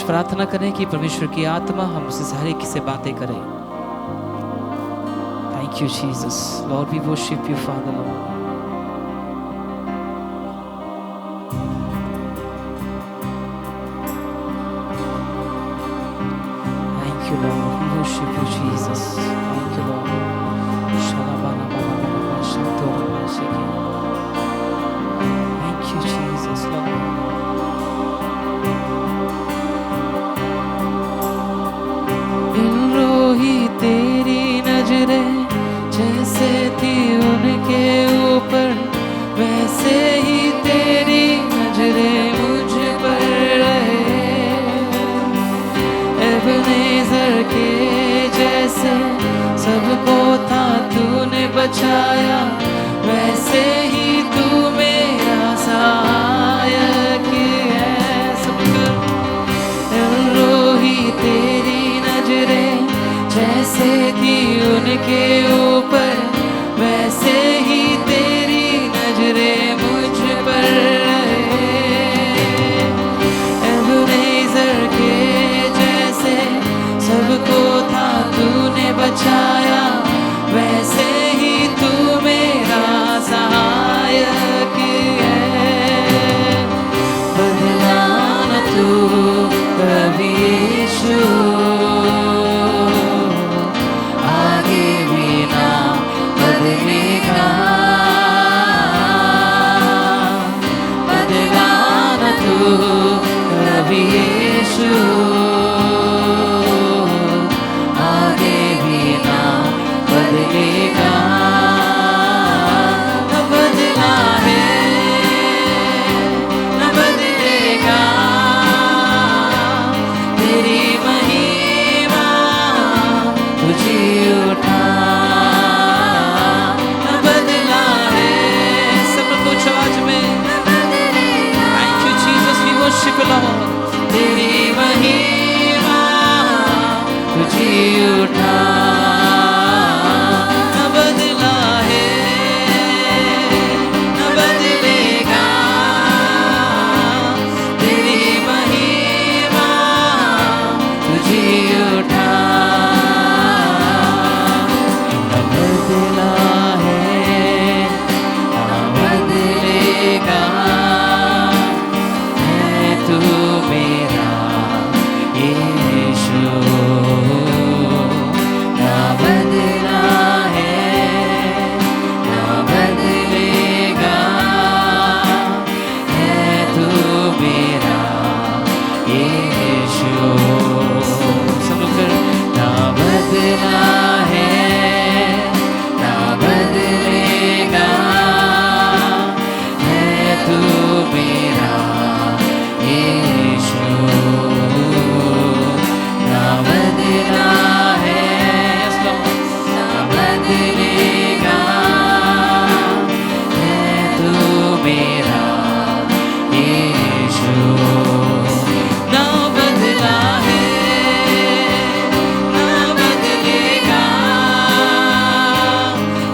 कुछ प्रार्थना करें कि परमेश्वर की आत्मा हमसे सारे किसे बातें करे। Thank you Jesus, Lord we worship you Father Lord. Thank you Lord, we worship you Jesus. Thank you Lord. Shalabana bana bana shantora bashike. Thank you Jesus Lord. ही तेरी नजरें जैसे थी उनके ऊपर, वैसे ही तेरी नजरें मुझ पर रहे। एबनेज़र के जैसे सबको था तूने बचाया, वैसे ही तू मेरा सहायक है। एलोही तेरी नजरें जैसे थी उनके ऊपर, वैसे ही तेरी नजरें मुझ पर रहे। एबनेज़र के जैसे सबको था तूने बचाया, वैसे ही तू मेरा सहायक है। बदला न तू कभी यीशु, यीशु आगे भी ना बदलेगा। न बदला है न बदलेगा, तेरी महिमा तुझे उठा। न बदला है, सब कुछ आज में। Thank you Jesus, we worship you Lord. तेरी महिमा तुझे उठा, न बदला है न बदलेगा, तेरी महिमा तुझे उठा। न बदला है न बदलेगा, है तू मेरा यीशु। ना बदला है ना बदलेगा, है तू मेरा यीशु। सब कर। ना बदला है ना बदलेगा, है तू मेरा यीशु। ना बदला है ना बदलेगा, है तू मेरा यीशु। ना बदला है ना बदलेगा,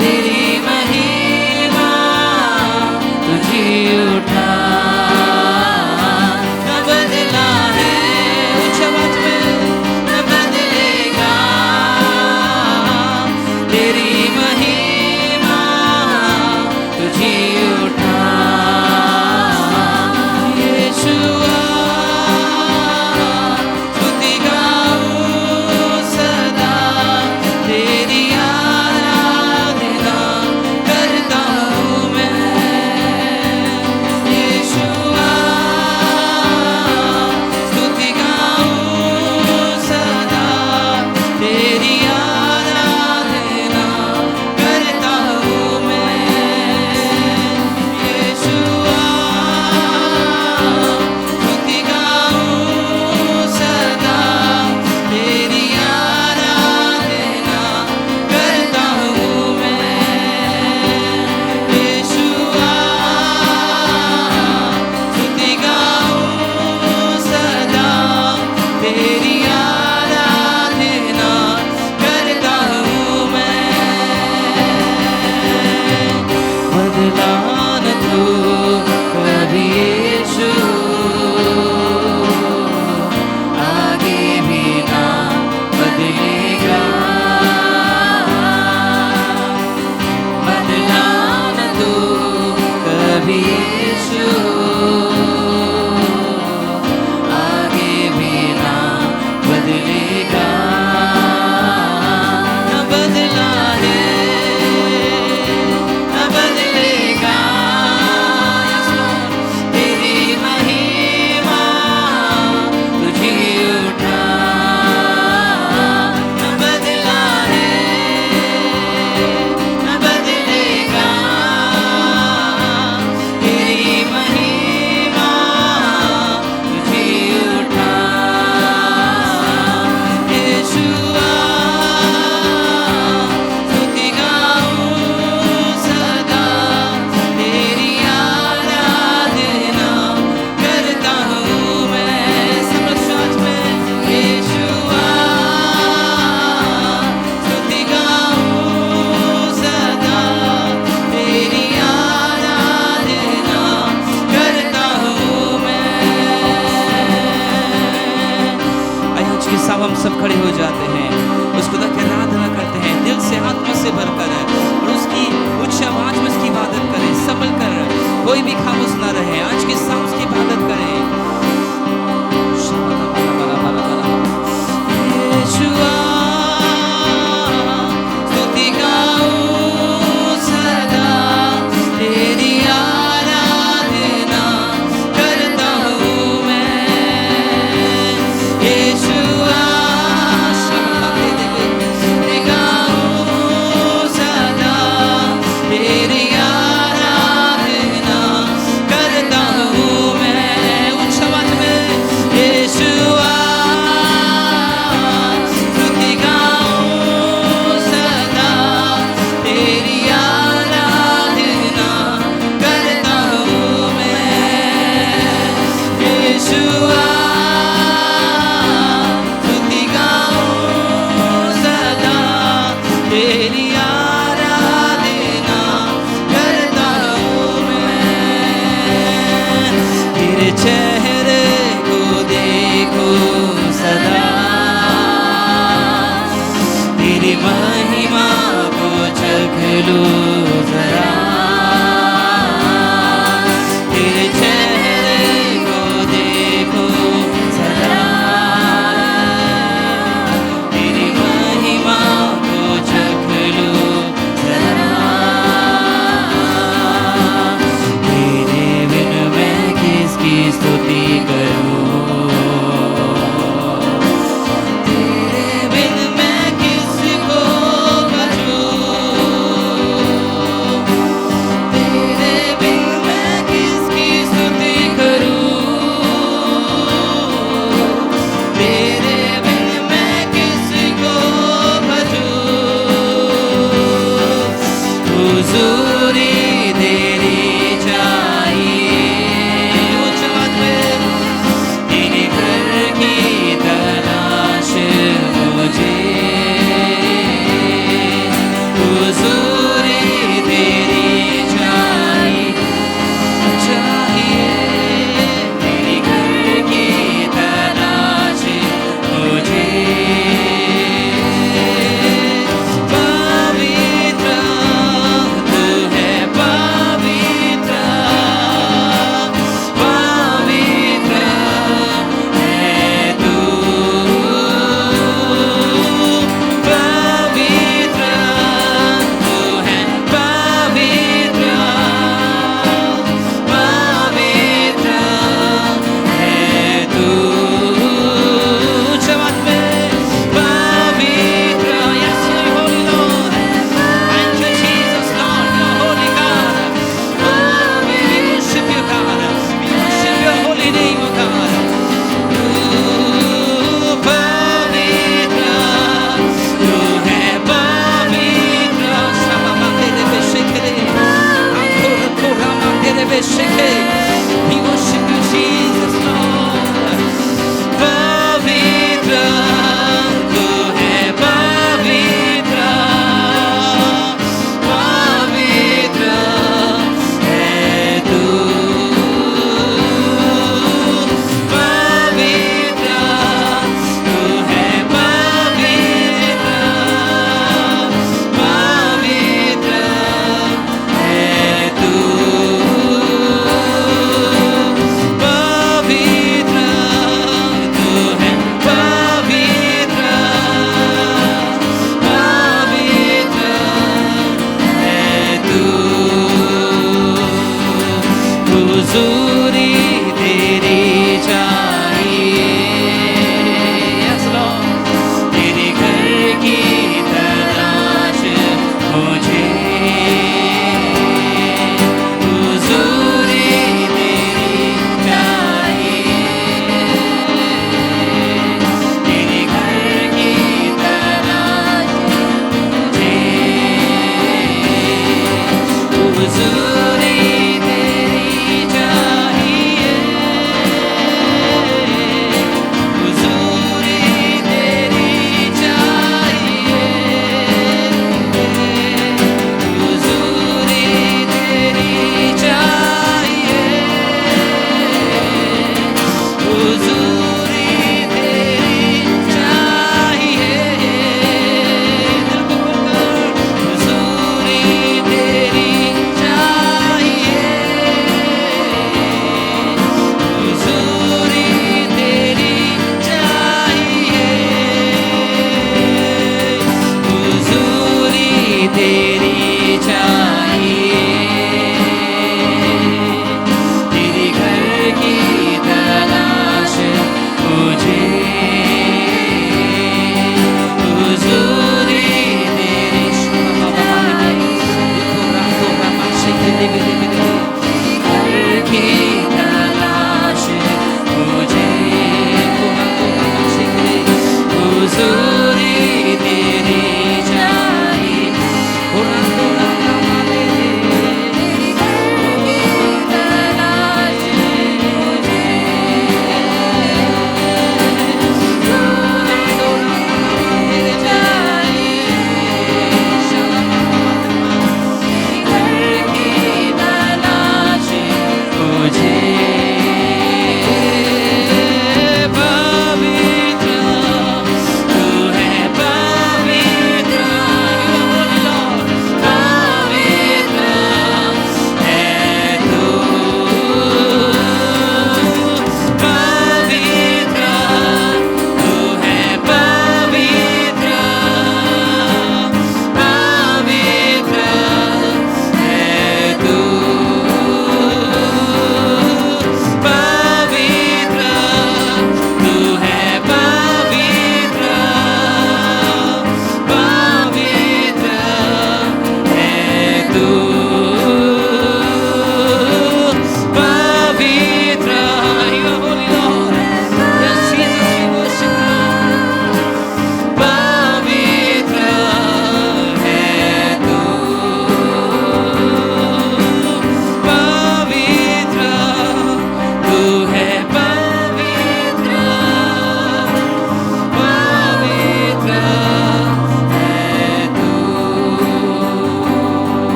तेरी महिमा तुझे उठा। कोई भी खामोश ना रहे, आज की शाम उसकी इबादत करें। यीशुआ स्तुति गाऊं सदा, तेरी आराधना करता हूँ मैं। यीशुआ स्तुति गाऊं सदा, तेरी आराधना करता हूँ मैं। उच्च आवाज में यीशुआ स्तुति गाऊं सदा, तेरी आराधना करता हूँ मैं। यीशुआ स्तुति गाऊं सदा, तेरी आराधना करता हूँ मैं। तेरे चेहरे को देखूं सदा, तेरी महिमा को चख लूं जरा। तेरे चेहरे को देखूं सदा, तेरी महिमा को चख लूं जरा। तेरे बिन मैं किसकी स्तुति करूं, तेरे बिन मैं किसको भजूं, तेरे बिन मैं किसकी स्तुति करूं, तेरे बिन मैं किसको भजूं। हुजूरी तेरी चाहिए, उच्च आवाज में, तेरे घर की तलाश मुझे। हुजूरी तेरी चाहिए, तेरे घर की तलाश मुझे। पवित्र तू है, पवित्र पवित्र है तू, पवित्र तू है, पवित्र पवित्र है तू। जवान में पवित्र, yes you're holy Lord, thank you Jesus Lord, you're holy God, oh we worship you God, we worship your holy name oh God। तू पवित्र तू है, पवित्र शबा तेरे बेशके, अंकुर कोरा तेरे बेशके। We worship you Jesus Lord, पवित्र तू है, पवित्र पवित्र है तू, पवित्र तू है, पवित्र पवित्र है तू, पवित्र तू है, पवित्र पवित्र है तू। हुजूरी तेरी चाहिए, yes Lord, तेरे घर की तलाश मुझे। हुजूरी तेरी चाहिए, तेरे घर की तलाश मुझे। हुजूरी तेरी चाहिए,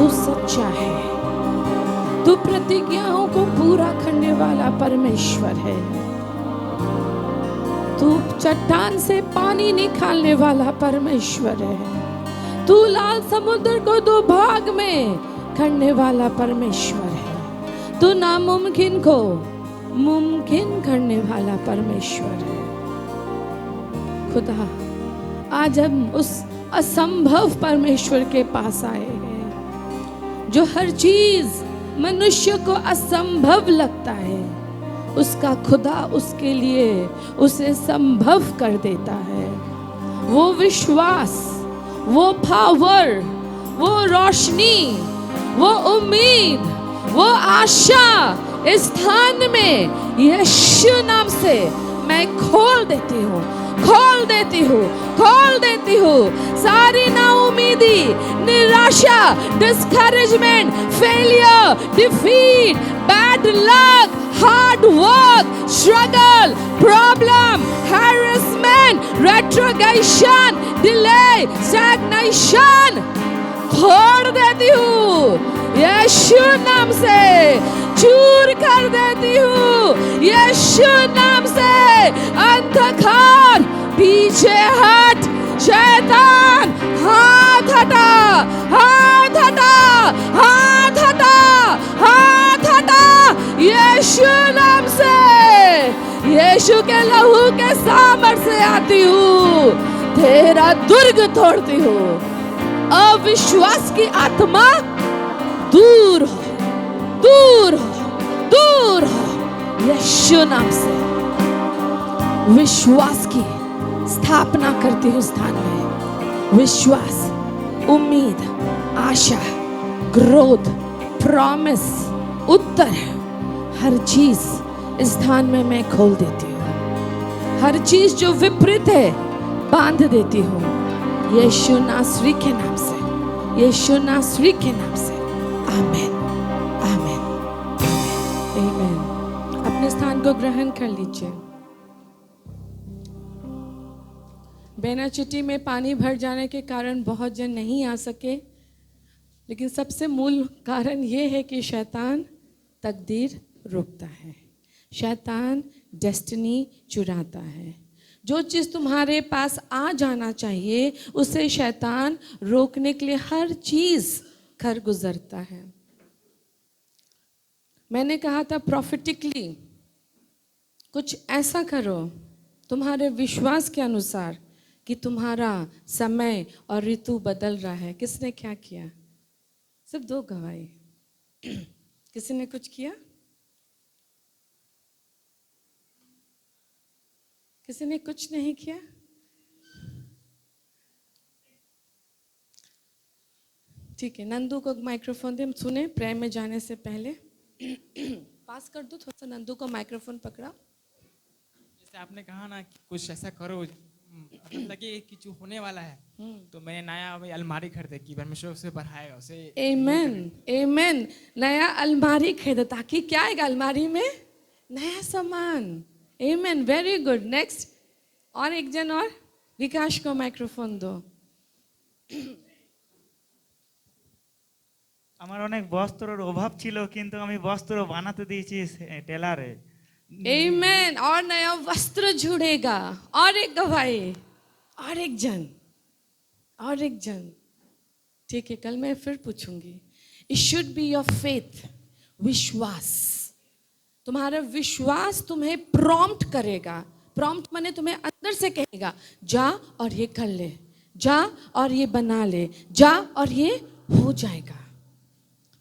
तू सच्चा है, तू प्रतिज्ञाओं को पूरा करने वाला परमेश्वर है। तू चट्टान से पानी निकालने वाला परमेश्वर है। तू लाल समुद्र को दो भाग में करने वाला परमेश्वर है। तू नामुमकिन को मुमकिन करने वाला परमेश्वर है। खुदा, आज हम उस असंभव परमेश्वर के पास आए हैं, जो हर चीज मनुष्य को असंभव लगता है, उसका खुदा उसके लिए उसे संभव कर देता है। वो विश्वास, वो पावर, वो रोशनी, वो उम्मीद, वो आशा इस स्थान में यीशु नाम से मैं खोल देती हूँ, खोल देती हूँ, खोल देती हूँ। सारी नाउमीदी, निराशा, discouragement, failure, defeat, bad luck, hard work, struggle, problem, harassment, retrogression, delay, stagnation फोड़ देती हूँ यीशु नाम से, चूर कर देती हूँ यीशु नाम से। अंधकार पीछे हट, शैतान हाथ हटा, हाथ हटा, हाथ हटा, हाथ हटा यीशु नाम से। यीशु के लहू के सामर्थ्य से आती हूँ, तेरा दुर्ग तोड़ती हूँ। अविश्वास की आत्मा दूर हो, दूर हो, दूर हो यीशु नाम से। विश्वास की स्थापना करती हूँ स्थान में। विश्वास, उम्मीद, आशा, क्रोध, प्रॉमिस, उत्तर, हर चीज इस स्थान में मैं खोल देती हूँ। हर चीज जो विपरीत है बांध देती हूँ यीशु नासरी के नाम से, यीशु नासरी के नाम से। आमीन, आमीन, आमीन। अपने स्थान को ग्रहण कर लीजिए। बेनाचिटी में पानी भर जाने के कारण बहुत जन नहीं आ सके, लेकिन सबसे मूल कारण ये है कि शैतान तकदीर रोकता है, शैतान डेस्टिनी चुराता है। जो चीज़ तुम्हारे पास आ जाना चाहिए उसे शैतान रोकने के लिए हर चीज़ कर गुजरता है। मैंने कहा था प्रॉफिटिकली कुछ ऐसा करो तुम्हारे विश्वास के अनुसार कि तुम्हारा समय और ऋतु बदल रहा है। किसने क्या किया? सिर्फ 2 गवाही। किसी ने कुछ किया? किसी ने कुछ नहीं किया? ठीक है, नंदू को माइक्रोफोन दे, हम सुने प्रेयर में जाने से पहले। पास कर दो थोड़ा सा, नंदू को माइक्रोफोन पकड़ा। जैसे आपने कहा ना कि कुछ ऐसा करो मतलब लगे कि जो होने वाला है, तो मैंने नया अभी अलमारी खरीदे कि परमेश्वर उसे बढ़ाएगा, उसे। आमेन, आमेन। नया अलमारी खरीदो ताकि क्या आएगा अलमारी में? नया सामान। आमेन, वेरी गुड। नेक्स्ट, और एक जन और, विकास को माइक्रोफोन दो। আমার অনেক বস্ত্রের অভাব ছিল, কিন্তু আমি বস্ত্র বানাতে দিয়েছি টেলারে। आमेन। और नया वस्त्र जुड़ेगा। और एक गवाही, और एक जन, और एक जन। ठीक है, कल मैं फिर पूछूंगी। It should be your faith, विश्वास। तुम्हारा विश्वास तुम्हें प्रॉम्प्ट करेगा। प्रॉम्प्ट माने तुम्हें अंदर से कहेगा जा और ये कर ले, जा और ये बना ले, जा और ये हो जाएगा।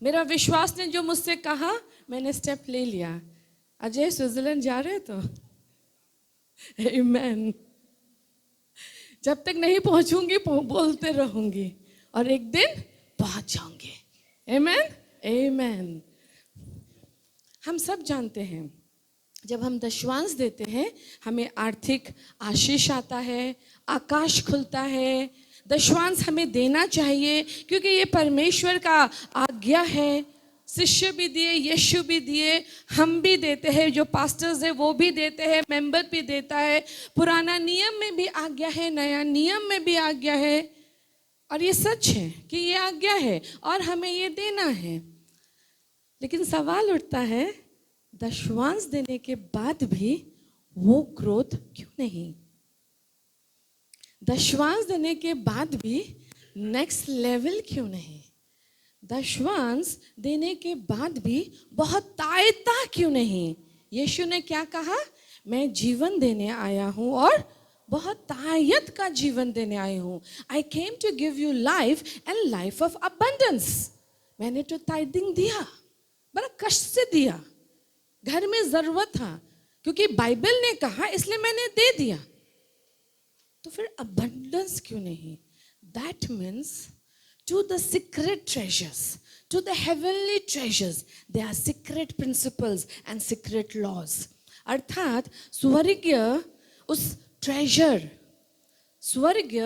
मेरा विश्वास ने जो मुझसे कहा मैंने स्टेप ले लिया। अजय स्विट्जरलैंड जा रहे तो आमेन। जब तक नहीं पहुंचूंगी बोलते रहूंगी और एक दिन पहुंच जाऊंगी। आमेन, आमेन। हम सब जानते हैं जब हम दशवांश देते हैं हमें आर्थिक आशीष आता है, आकाश खुलता है। दशवांश हमें देना चाहिए क्योंकि ये परमेश्वर का आज्ञा है। शिष्य भी दिए, यीशु भी दिए, हम भी देते हैं, जो पास्टर्स है वो भी देते हैं, मेंबर भी देता है। पुराना नियम में भी आज्ञा है, नया नियम में भी आज्ञा है। और ये सच है कि ये आज्ञा है और हमें ये देना है। लेकिन सवाल उठता है, दशवांश देने के बाद भी वो ग्रोथ क्यों नहीं? दशवांश देने के बाद भी नेक्स्ट लेवल क्यों नहीं? दशवांश देने के बाद भी बहुत तायता क्यों नहीं? यीशु ने क्या कहा? मैं जीवन देने आया हूं और बहुत तायत का जीवन देने आया हूं। I came to give you life and life of abundance. मैंने तो टाइडिंग दिया, बड़ा कष्ट से दिया, घर में जरूरत था, क्योंकि बाइबल ने कहा इसलिए मैंने दे दिया। तो फिर अबंडेंस क्यों नहीं? That means to the secret treasures, to the heavenly treasures, there are secret principles and secret laws. अर्थात स्वर्गीय उस ट्रेजर, स्वर्गीय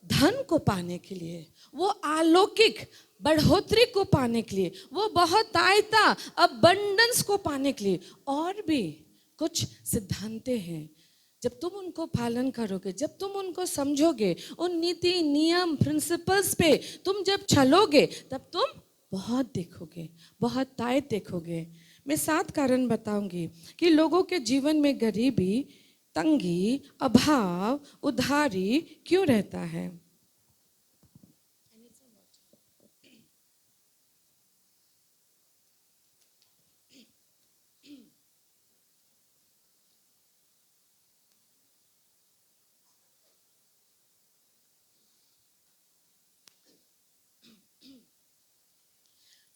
धन को पाने के लिए, वो अलौकिक बढ़ोतरी को पाने के लिए, वो बहुत तायता अबंडेंस को पाने के लिए और भी कुछ सिद्धांतें हैं। जब तुम उनको पालन करोगे, जब तुम उनको समझोगे, उन नीति नियम प्रिंसिपल्स पे तुम जब चलोगे, तब तुम बहुत देखोगे, बहुत तायत देखोगे। मैं 7 कारण बताऊंगी कि लोगों के जीवन में गरीबी, तंगी, अभाव, उधारी क्यों रहता है।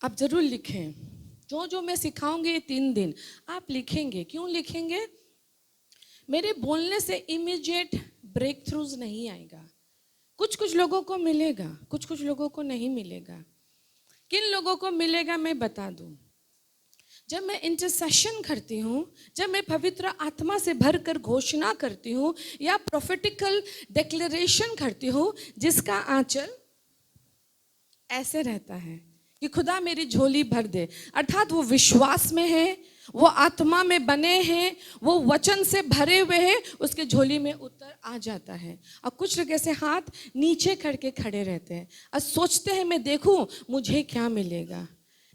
आप जरूर लिखें, जो मैं सिखाऊंगी ये 3 दिन आप लिखेंगे। क्यों लिखेंगे? मेरे बोलने से इमीडिएट ब्रेक थ्रूज नहीं आएगा। कुछ लोगों को मिलेगा, कुछ लोगों को नहीं मिलेगा। किन लोगों को मिलेगा मैं बता दूं। जब मैं इंटरसेशन करती हूँ, जब मैं पवित्र आत्मा से भरकर घोषणा करती हूँ या प्रोफेटिकल डिक्लेरेशन करती हूँ, जिसका आंचल ऐसे रहता है कि खुदा मेरी झोली भर दे, अर्थात वो विश्वास में है, वो आत्मा में बने हैं, वो वचन से भरे हुए हैं, उसके झोली में उत्तर आ जाता है। और कुछ लोग ऐसे हाथ नीचे करके खड़े रहते हैं और सोचते हैं मैं देखूं मुझे क्या मिलेगा,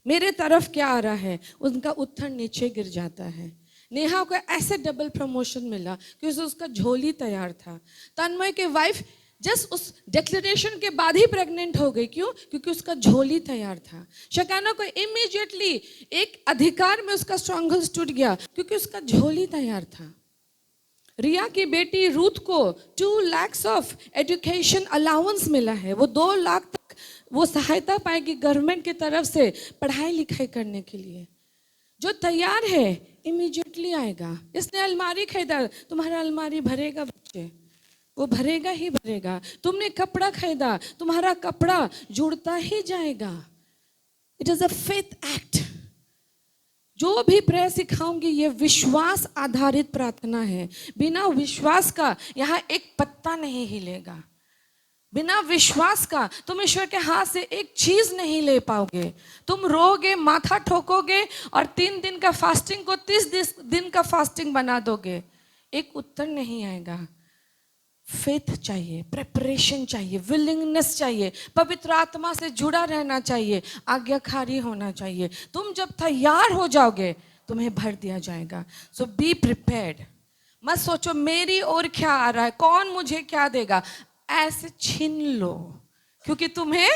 मेरे तरफ क्या आ रहा है, उनका उत्तर नीचे गिर जाता है। नेहा को ऐसे डबल प्रमोशन मिला क्योंकि उसका झोली तैयार था। तन्मय के वाइफ जस्ट उस डिक्लेरेशन के बाद ही प्रेग्नेंट हो गई। क्यों? क्योंकि उसका झोली तैयार था। शकाना को इमीडिएटली एक अधिकार में उसका स्ट्रॉन्गहोल्ड टूट गया क्योंकि उसका झोली तैयार था। रिया की बेटी रूथ को 2 लाख ऑफ एजुकेशन अलाउंस मिला है। वो 2 लाख तक वो सहायता पाएगी गवर्नमेंट की तरफ से पढ़ाई लिखाई करने के लिए। जो तैयार है इमीडिएटली आएगा। इसने अलमारी खरीदा, तुम्हारा अलमारी भरेगा बच्चे, वो भरेगा ही भरेगा। तुमने कपड़ा खरीदा, तुम्हारा कपड़ा जुड़ता ही जाएगा। It is a faith act. जो भी प्रेयर सिखाऊंगी ये विश्वास आधारित प्रार्थना है। बिना विश्वास का यहाँ एक पत्ता नहीं हिलेगा। बिना विश्वास का तुम ईश्वर के हाथ से एक चीज नहीं ले पाओगे। तुम रोगे, माथा ठोकोगे और 3 दिन का फास्टिंग को 30 दिन का फास्टिंग बना दोगे, एक उत्तर नहीं आएगा। फेथ चाहिए, प्रेपरेशन चाहिए, विलिंगनेस चाहिए, पवित्र आत्मा से जुड़ा रहना चाहिए, आज्ञाकारी होना चाहिए। तुम जब तैयार हो जाओगे तुम्हें भर दिया जाएगा। सो बी प्रिपेयर्ड। मत सोचो मेरी ओर क्या आ रहा है, कौन मुझे क्या देगा। ऐसे छीन लो क्योंकि तुम्हें,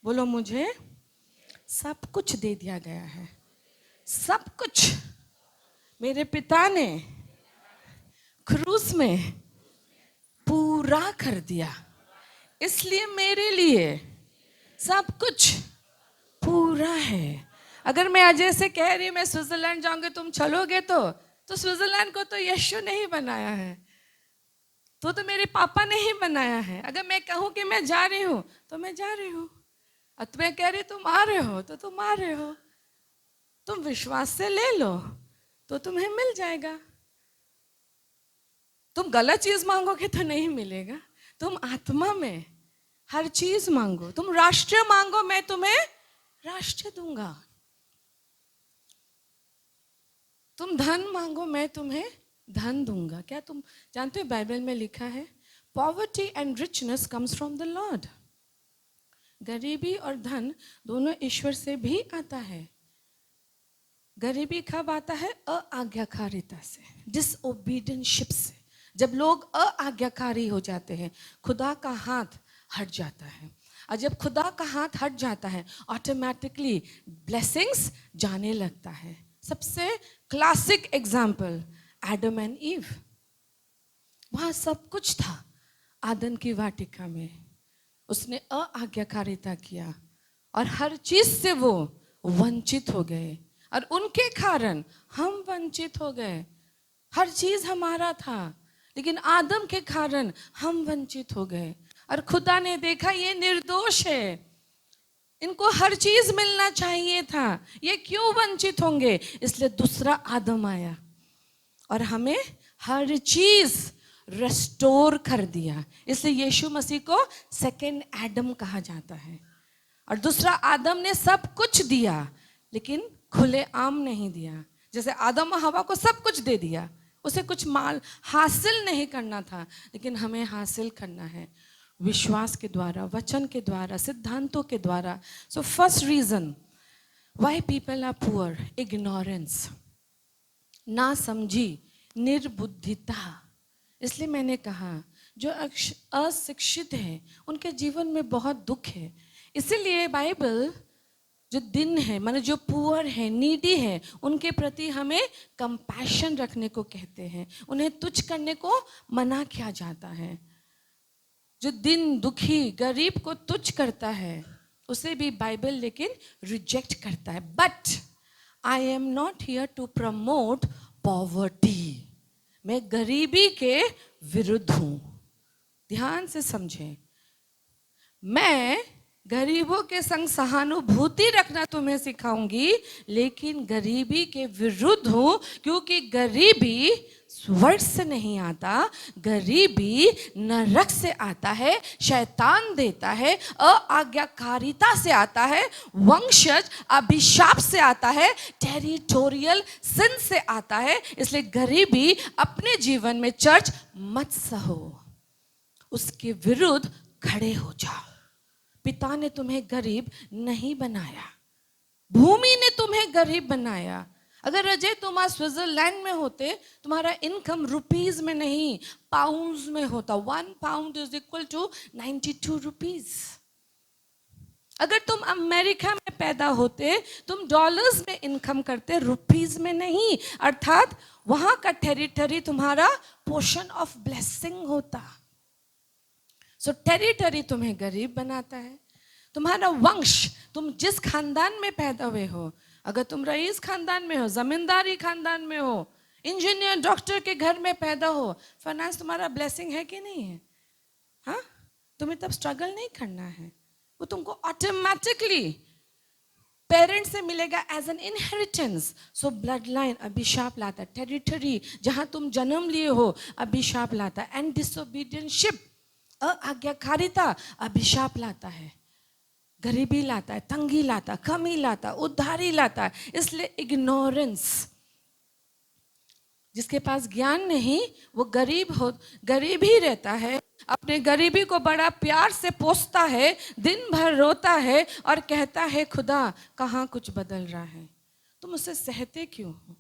बोलो मुझे सब कुछ दे दिया गया है। सब कुछ मेरे पिता ने क्रूस में पूरा कर दिया, इसलिए मेरे लिए सब कुछ पूरा है। अगर मैं अजय से कह रही मैं स्विट्जरलैंड जाऊंगी, तुम चलोगे तो स्विट्जरलैंड को तो यीशु ने ही बनाया है, तो मेरे पापा ने ही बनाया है। अगर मैं कहूँ कि मैं जा रही हूँ तो मैं जा रही हूँ, और तुम्हें कह रही तुम आ रहे हो तो तुम आ रहे हो। तुम विश्वास से ले लो तो तुम्हें मिल जाएगा। तुम गलत चीज मांगोगे तो नहीं मिलेगा। तुम आत्मा में हर चीज मांगो। तुम राष्ट्र मांगो, मैं तुम्हें राष्ट्र दूंगा। तुम धन मांगो, मैं तुम्हें धन दूंगा। क्या तुम जानते हो बाइबल में लिखा है, poverty and richness comes from the Lord. गरीबी और धन दोनों ईश्वर से भी आता है। गरीबी कब आता है? अआज्ञाकारिता से, डिसओबीडियंशिप से। जब लोग अआज्ञाकारी हो जाते हैं, खुदा का हाथ हट जाता है। और जब खुदा का हाथ हट जाता है, ऑटोमेटिकली ब्लेसिंग्स जाने लगता है। सबसे classic example Adam and ewe. वहां सब कुछ था आदन की वाटिका में। उसने अआज्ञाकारिता किया और हर चीज से वो वंचित हो गए, और उनके कारण हम वंचित हो गए। हर चीज हमारा था, लेकिन आदम के कारण हम वंचित हो गए। और खुदा ने देखा ये निर्दोष है, इनको हर चीज मिलना चाहिए था, ये क्यों वंचित होंगे? इसलिए दूसरा आदम आया और हमें हर चीज रेस्टोर कर दिया। इसलिए यीशु मसीह को सेकंड एडम कहा जाता है। और दूसरा आदम ने सब कुछ दिया, लेकिन खुले आम नहीं दिया। जैसे आदम और हवा को सब कुछ दे दिया, उसे कुछ माल हासिल नहीं करना था, लेकिन हमें हासिल करना है विश्वास के द्वारा, वचन के द्वारा, सिद्धांतों के द्वारा। So first reason why people are poor, ignorance, ना समझी, निर्बुद्धिता। इसलिए मैंने कहा जो अशिक्षित हैं उनके जीवन में बहुत दुख है। इसीलिए बाइबल जो दिन है, माने जो पुअर है, नीडी है, उनके प्रति हमें कंपैशन रखने को कहते हैं। उन्हें तुच्छ करने को मना किया जाता है। जो दिन दुखी गरीब को तुच्छ करता है, उसे भी बाइबल लेकिन रिजेक्ट करता है। But I am not here to promote poverty. मैं गरीबी के विरुद्ध हूं। ध्यान से समझें, मैं गरीबों के संग सहानुभूति रखना तुम्हें सिखाऊंगी, लेकिन गरीबी के विरुद्ध हूं, क्योंकि गरीबी स्वर्ग से नहीं आता, गरीबी नरक से आता है, शैतान देता है, अआज्ञाकारिता से आता है, वंशज अभिशाप से आता है, टेरिटोरियल सिन से आता है। इसलिए गरीबी अपने जीवन में चर्च मत सहो, उसके विरुद्ध खड़े हो जाओ। पिता ने तुम्हें गरीब नहीं बनाया, भूमि ने तुम्हें गरीब बनाया। अगर अजय तुम आज स्विट्जरलैंड में होते, तुम्हारा इनकम रुपीज में नहीं पाउंड्स में होता। 1 pound is equal to 92 rupees. अगर तुम अमेरिका में पैदा होते, तुम डॉलर्स में इनकम करते, रुपीज में नहीं। अर्थात वहां का टेरिटरी तुम्हारा पोर्शन ऑफ ब्लेसिंग होता। सो टेरिटरी तुम्हें गरीब बनाता है। तुम्हारा वंश, तुम जिस खानदान में पैदा हुए हो, अगर तुम रईस खानदान में हो, जमींदारी खानदान में हो, इंजीनियर डॉक्टर के घर में पैदा हो, फाइनेंस तुम्हारा ब्लेसिंग है कि नहीं है? हाँ, तुम्हें तब स्ट्रगल नहीं करना है, वो तुमको ऑटोमेटिकली पेरेंट से मिलेगा as an inheritance. So blood line अभिशाप लाता है, टेरिटरी जहां तुम जन्म लिए हो अभिशाप लाता है, एंड डिसोबीडियंशिप अआज्ञाकारिता अभिशाप लाता है, गरीबी लाता है, तंगी लाता, कमी लाता, उधारी लाता है। इसलिए इग्नोरेंस, जिसके पास ज्ञान नहीं वो गरीब ही रहता है, अपने गरीबी को बड़ा प्यार से पोसता है, दिन भर रोता है और कहता है खुदा कहाँ कुछ बदल रहा है। तुम उसे सहते क्यों हो?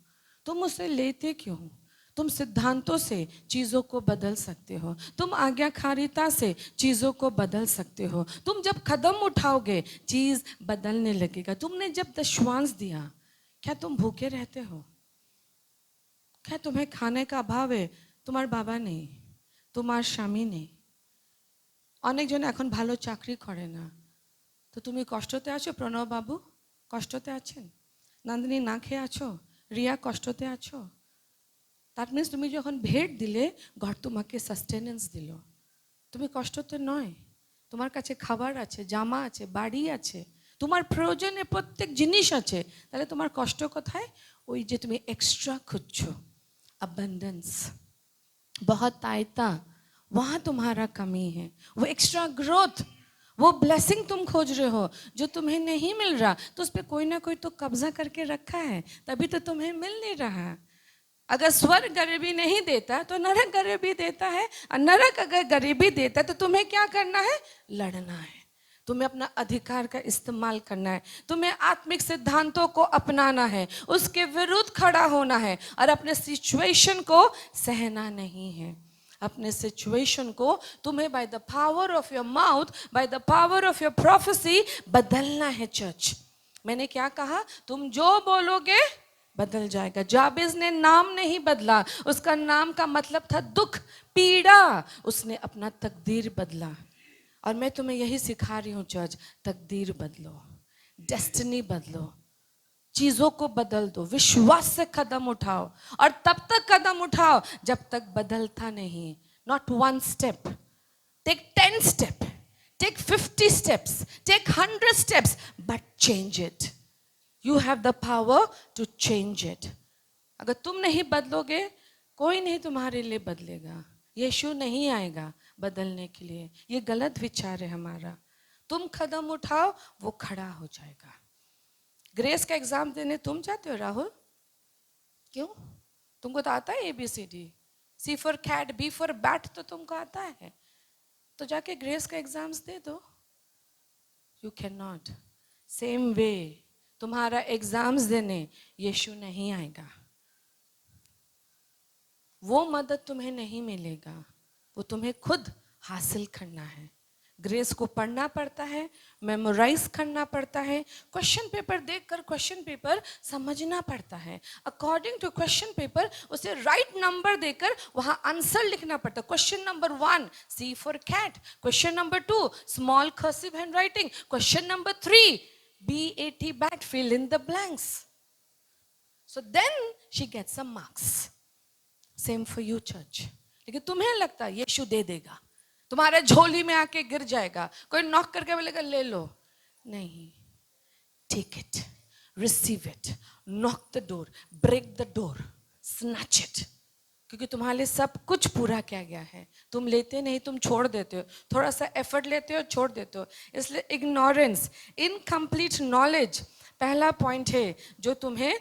तुम उसे लेते क्यों हो? तुम सिद्धांतों से चीजों को बदल सकते हो, तुम आज्ञाकारिता से चीजों को बदल सकते हो। तुम जब कदम उठाओगे चीज बदलने लगेगा। तुमने जब दशवांश दिया, क्या तुम भूखे रहते हो? क्या तुम्हें खाने का अभाव है? তোমার বাবা নেই, তোমার স্বামী নেই, অনেকজন এখন ভালো চাকরি করে না, তো তুমি কষ্টতে আছো? প্রণব বাবু কষ্টতে আছেন, নন্দিনী না খেয়ে আছো, রিয়া কষ্টতে আছো। দ্যাট মিনস তুমি যখন ভেট দিলে ঘর তোমাকে সাস্টেনেন্স দিল, তুমি কষ্টতে নয়, তোমার কাছে খাবার আছে, জামা আছে, বাড়ি আছে, তোমার প্রয়োজনে প্রত্যেক জিনিস আছে, তাহলে তোমার কষ্ট কোথায়? ওই যে তুমি এক্সট্রা খুঁজছো, अबंडेंस, बहुत आयता, वहाँ तुम्हारा कमी है। वो एक्स्ट्रा ग्रोथ, वो ब्लेसिंग तुम खोज रहे हो जो तुम्हें नहीं मिल रहा, तो उस पर कोई ना कोई तो कब्जा करके रखा है, तभी तो तुम्हें मिल नहीं रहा। अगर स्वर्ग गरीबी नहीं देता तो नरक गरीबी देता है, और नरक अगर गरीबी देता तो तुम्हें क्या करना है? लड़ना है। तुम्हें अपना अधिकार का इस्तेमाल करना है, तुम्हें आत्मिक सिद्धांतों को अपनाना है, उसके विरुद्ध खड़ा होना है और अपने सिचुएशन को सहना नहीं है। अपने सिचुएशन को तुम्हें by the power of your mouth, by the power of your prophecy बदलना है चर्च। मैंने क्या कहा? तुम जो बोलोगे बदल जाएगा। जाबेज ने नाम नहीं बदला, उसका नाम का मतलब था दुख, पीड़ा। उसने अपना तकदीर बदला। और मैं तुम्हें यही सिखा रही हूँ चर्च, तकदीर बदलो, डेस्टिनी बदलो, चीजों को बदल दो, विश्वास से कदम उठाओ। और तब तक कदम उठाओ जब तक बदलता नहीं। Not 1 step, take 10 step, take 50 steps, take 100 steps, but change it. You have the power to change it. अगर तुम नहीं बदलोगे, कोई नहीं तुम्हारे लिए बदलेगा। यीशु नहीं आएगा बदलने के लिए। ये गलत विचार है हमारा। तुम कदम उठाओ, वो खड़ा हो जाएगा। ग्रेस का एग्जाम देने तुम जाते हो राहुल? क्यों? तुमको तो आता है ABCD, C for cat, B for bat, तो तुमको आता है। तो जाके ग्रेस का एग्जाम्स दे दो। You can not. Same way तुम्हारा एग्जाम्स देने यीशु नहीं आएगा। वो मदद तुम्हें नहीं मिलेगा, वो तुम्हें खुद हासिल करना है। ग्रेस को पढ़ना पड़ता है, मेमोराइज करना पड़ता है, क्वेश्चन पेपर देखकर क्वेश्चन पेपर समझना पड़ता है, अकॉर्डिंग टू क्वेश्चन पेपर उसे राइट नंबर देकर वहां आंसर लिखना पड़ता है। Question number 1 C for cat, question number 2 small cursive hand writing, question number 3 BAT bat, fill in the blanks. So then she gets some marks. Same for you church. लेकिन तुम्हें लगता है यीशु दे देगा, तुम्हारे झोली में आके गिर जाएगा, कोई नॉक करके बोलेगा ले लो। नहीं, take it, receive it, knock the door, break the door, snatch it. क्योंकि तुम्हारे लिए सब कुछ पूरा किया गया है। तुम लेते नहीं, तुम छोड़ देते हो, थोड़ा सा एफर्ट लेते हो, छोड़ देते हो। इसलिए इग्नोरेंस, इनकम्प्लीट नॉलेज पहला पॉइंट है जो तुम्हें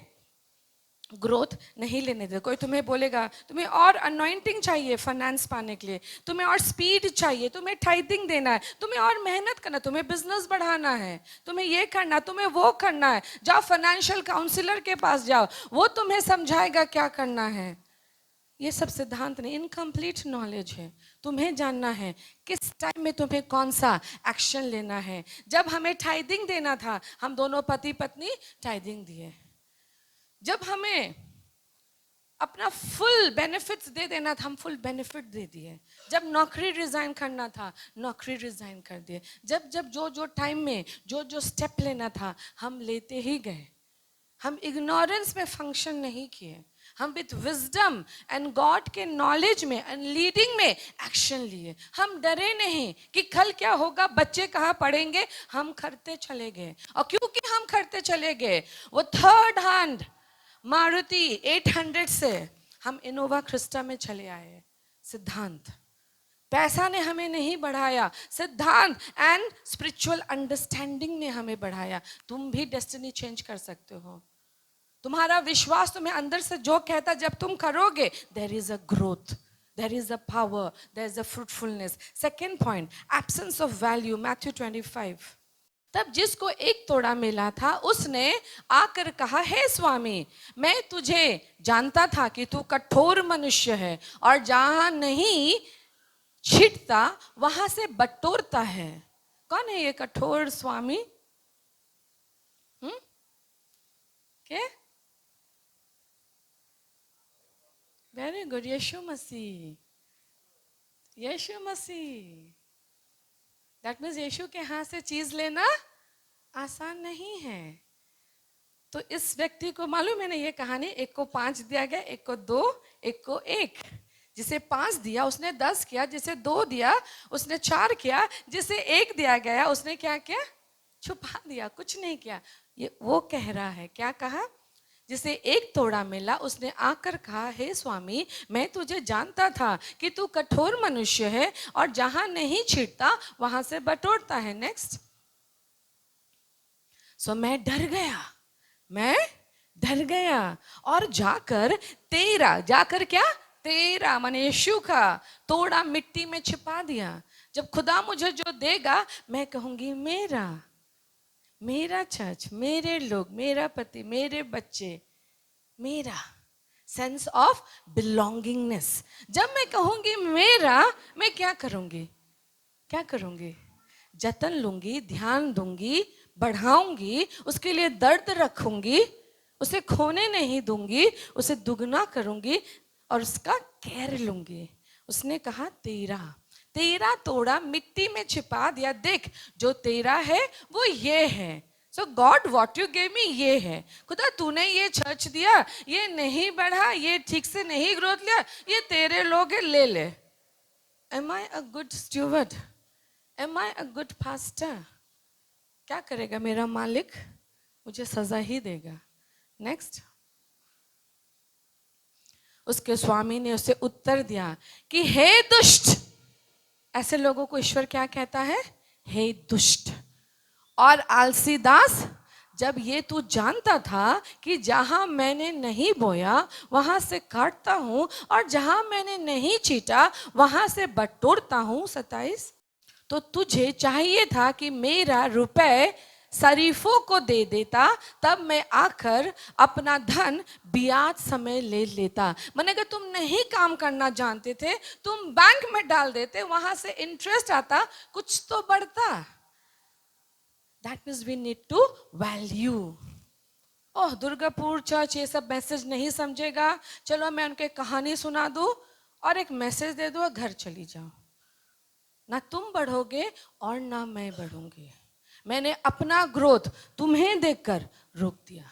ग्रोथ नहीं लेने दे। कोई तुम्हें बोलेगा तुम्हें और अनॉइंटिंग चाहिए फाइनेंस पाने के लिए, तुम्हें और स्पीड चाहिए, तुम्हें टाइथिंग देना है, तुम्हें और मेहनत करना, तुम्हें बिजनेस बढ़ाना है, तुम्हें ये करना, तुम्हें वो करना है, जाओ फाइनेंशियल काउंसलर के पास जाओ, वो तुम्हें समझाएगा क्या करना है। ये सब सिद्धांत नहीं, इनकम्प्लीट नॉलेज है। तुम्हें जानना है किस टाइम में तुम्हें कौन सा एक्शन लेना है। जब हमें टाइथिंग देना था, हम दोनों पति पत्नी टाइथिंग दिए। जब हमें अपना फुल बेनिफिट्स दे देना था, हम फुल बेनिफिट दे दिए। जब नौकरी रिजाइन करना था, नौकरी रिजाइन कर दिए। जब जब जो जो टाइम में जो जो स्टेप लेना था, हम लेते ही गए। हम इग्नोरेंस में फंक्शन नहीं किए, हम विथ विजडम एंड गॉड के नॉलेज में एंड लीडिंग में एक्शन लिए। हम डरे नहीं कि कल क्या होगा, बच्चे कहाँ पढ़ेंगे, हम करते चले गए। और क्योंकि हम करते चले गए, वो थर्ड हैंड मारुति 800 से हम इनोवा क्रिस्टा में चले आए। सिद्धांत, पैसा ने हमें नहीं बढ़ाया, सिद्धांत एंड स्पिरिचुअल अंडरस्टैंडिंग ने हमें बढ़ाया। तुम भी डेस्टिनी चेंज कर सकते हो। तुम्हारा विश्वास तुम्हें अंदर से जो कहता, जब तुम करोगे, there is a growth, there is a power, there is a fruitfulness. Second point, absence of value, Matthew 25। तब जिसको एक तोड़ा मिला था, उसने आकर कहा, हे स्वामी, मैं तुझे जानता था कि तू कठोर मनुष्य है और जहां नहीं छिटता वहां से बटोरता है। कौन है ये कठोर स्वामी? क्या? Very good, Yeshu Masih. Yeshu Masih, that means Yeshu के हाथ से चीज लेना आसान नहीं है। तो इस व्यक्ति को मालूम है ना ये कहानी, एक को 5 दिया गया, एक को 2, एक को 1। जिसे 5 दिया उसने 10 किया, जिसे 2 दिया उसने 4 किया, जिसे 1 दिया गया उसने क्या किया? छुपा दिया, कुछ नहीं किया। ये वो कह रहा है, क्या कहा? जिसे एक तोड़ा मिला, उसने आकर कहा, हे स्वामी, मैं तुझे जानता था कि तू कठोर मनुष्य है और जहां नहीं छिड़ता वहां से बटोरता है। नेक्स्ट, सो मैं डर गया और जाकर क्या? तेरा माने यीशु का तोड़ा मिट्टी में छिपा दिया। जब खुदा मुझे जो देगा मैं कहूंगी मेरा, मेरा चर्च, मेरे लोग, मेरा पति, मेरे बच्चे, मेरा सेंस ऑफ बिलोंगिंगनेस। जब मैं कहूंगी मेरा, मैं क्या करूंगी, क्या करूंगी? जतन लूंगी, ध्यान दूंगी, बढ़ाऊंगी, उसके लिए दर्द रखूंगी, उसे खोने नहीं दूंगी, उसे दुगना करूंगी और उसका केयर लूंगी। उसने कहा तेरा, तेरा तोड़ा मिट्टी में छिपा दिया, देख जो तेरा है वो ये है। So God what you gave me ये है। खुदा तूने ये चर्च दिया, ये नहीं बढ़ा, ये ठीक से नहीं ग्रोथ लिया, ये तेरे लोग है, ले ले। Am I a good steward? Am I a good pastor? क्या करेगा मेरा मालिक? मुझे सजा ही देगा। नेक्स्ट, उसके स्वामी ने उसे उत्तर दिया कि हे दुष्ट। ऐसे लोगों को ईश्वर क्या कहता है? हे दुष्ट और आलसी दास, जब ये तू जानता था कि जहां मैंने नहीं बोया वहां से काटता हूं और जहां मैंने नहीं चीटा वहां से बटोरता हूं। 27, तो तुझे चाहिए था कि मेरा रुपए शरीफों को दे देता, तब मैं आकर अपना धन ब्याज समय ले लेता। माने अगर तुम नहीं काम करना जानते थे, तुम बैंक में डाल देते, वहां से इंटरेस्ट आता, कुछ तो बढ़ता। That means we need to value. Oh Durgapur church ये सब मैसेज नहीं समझेगा, चलो मैं उनके कहानी सुना दूं और एक मैसेज दे दूं और घर चली जाओ। ना तुम बढ़ोगे और ना मैं बढ़ूंगी। मैंने अपना ग्रोथ तुम्हें देखकर रोक दिया।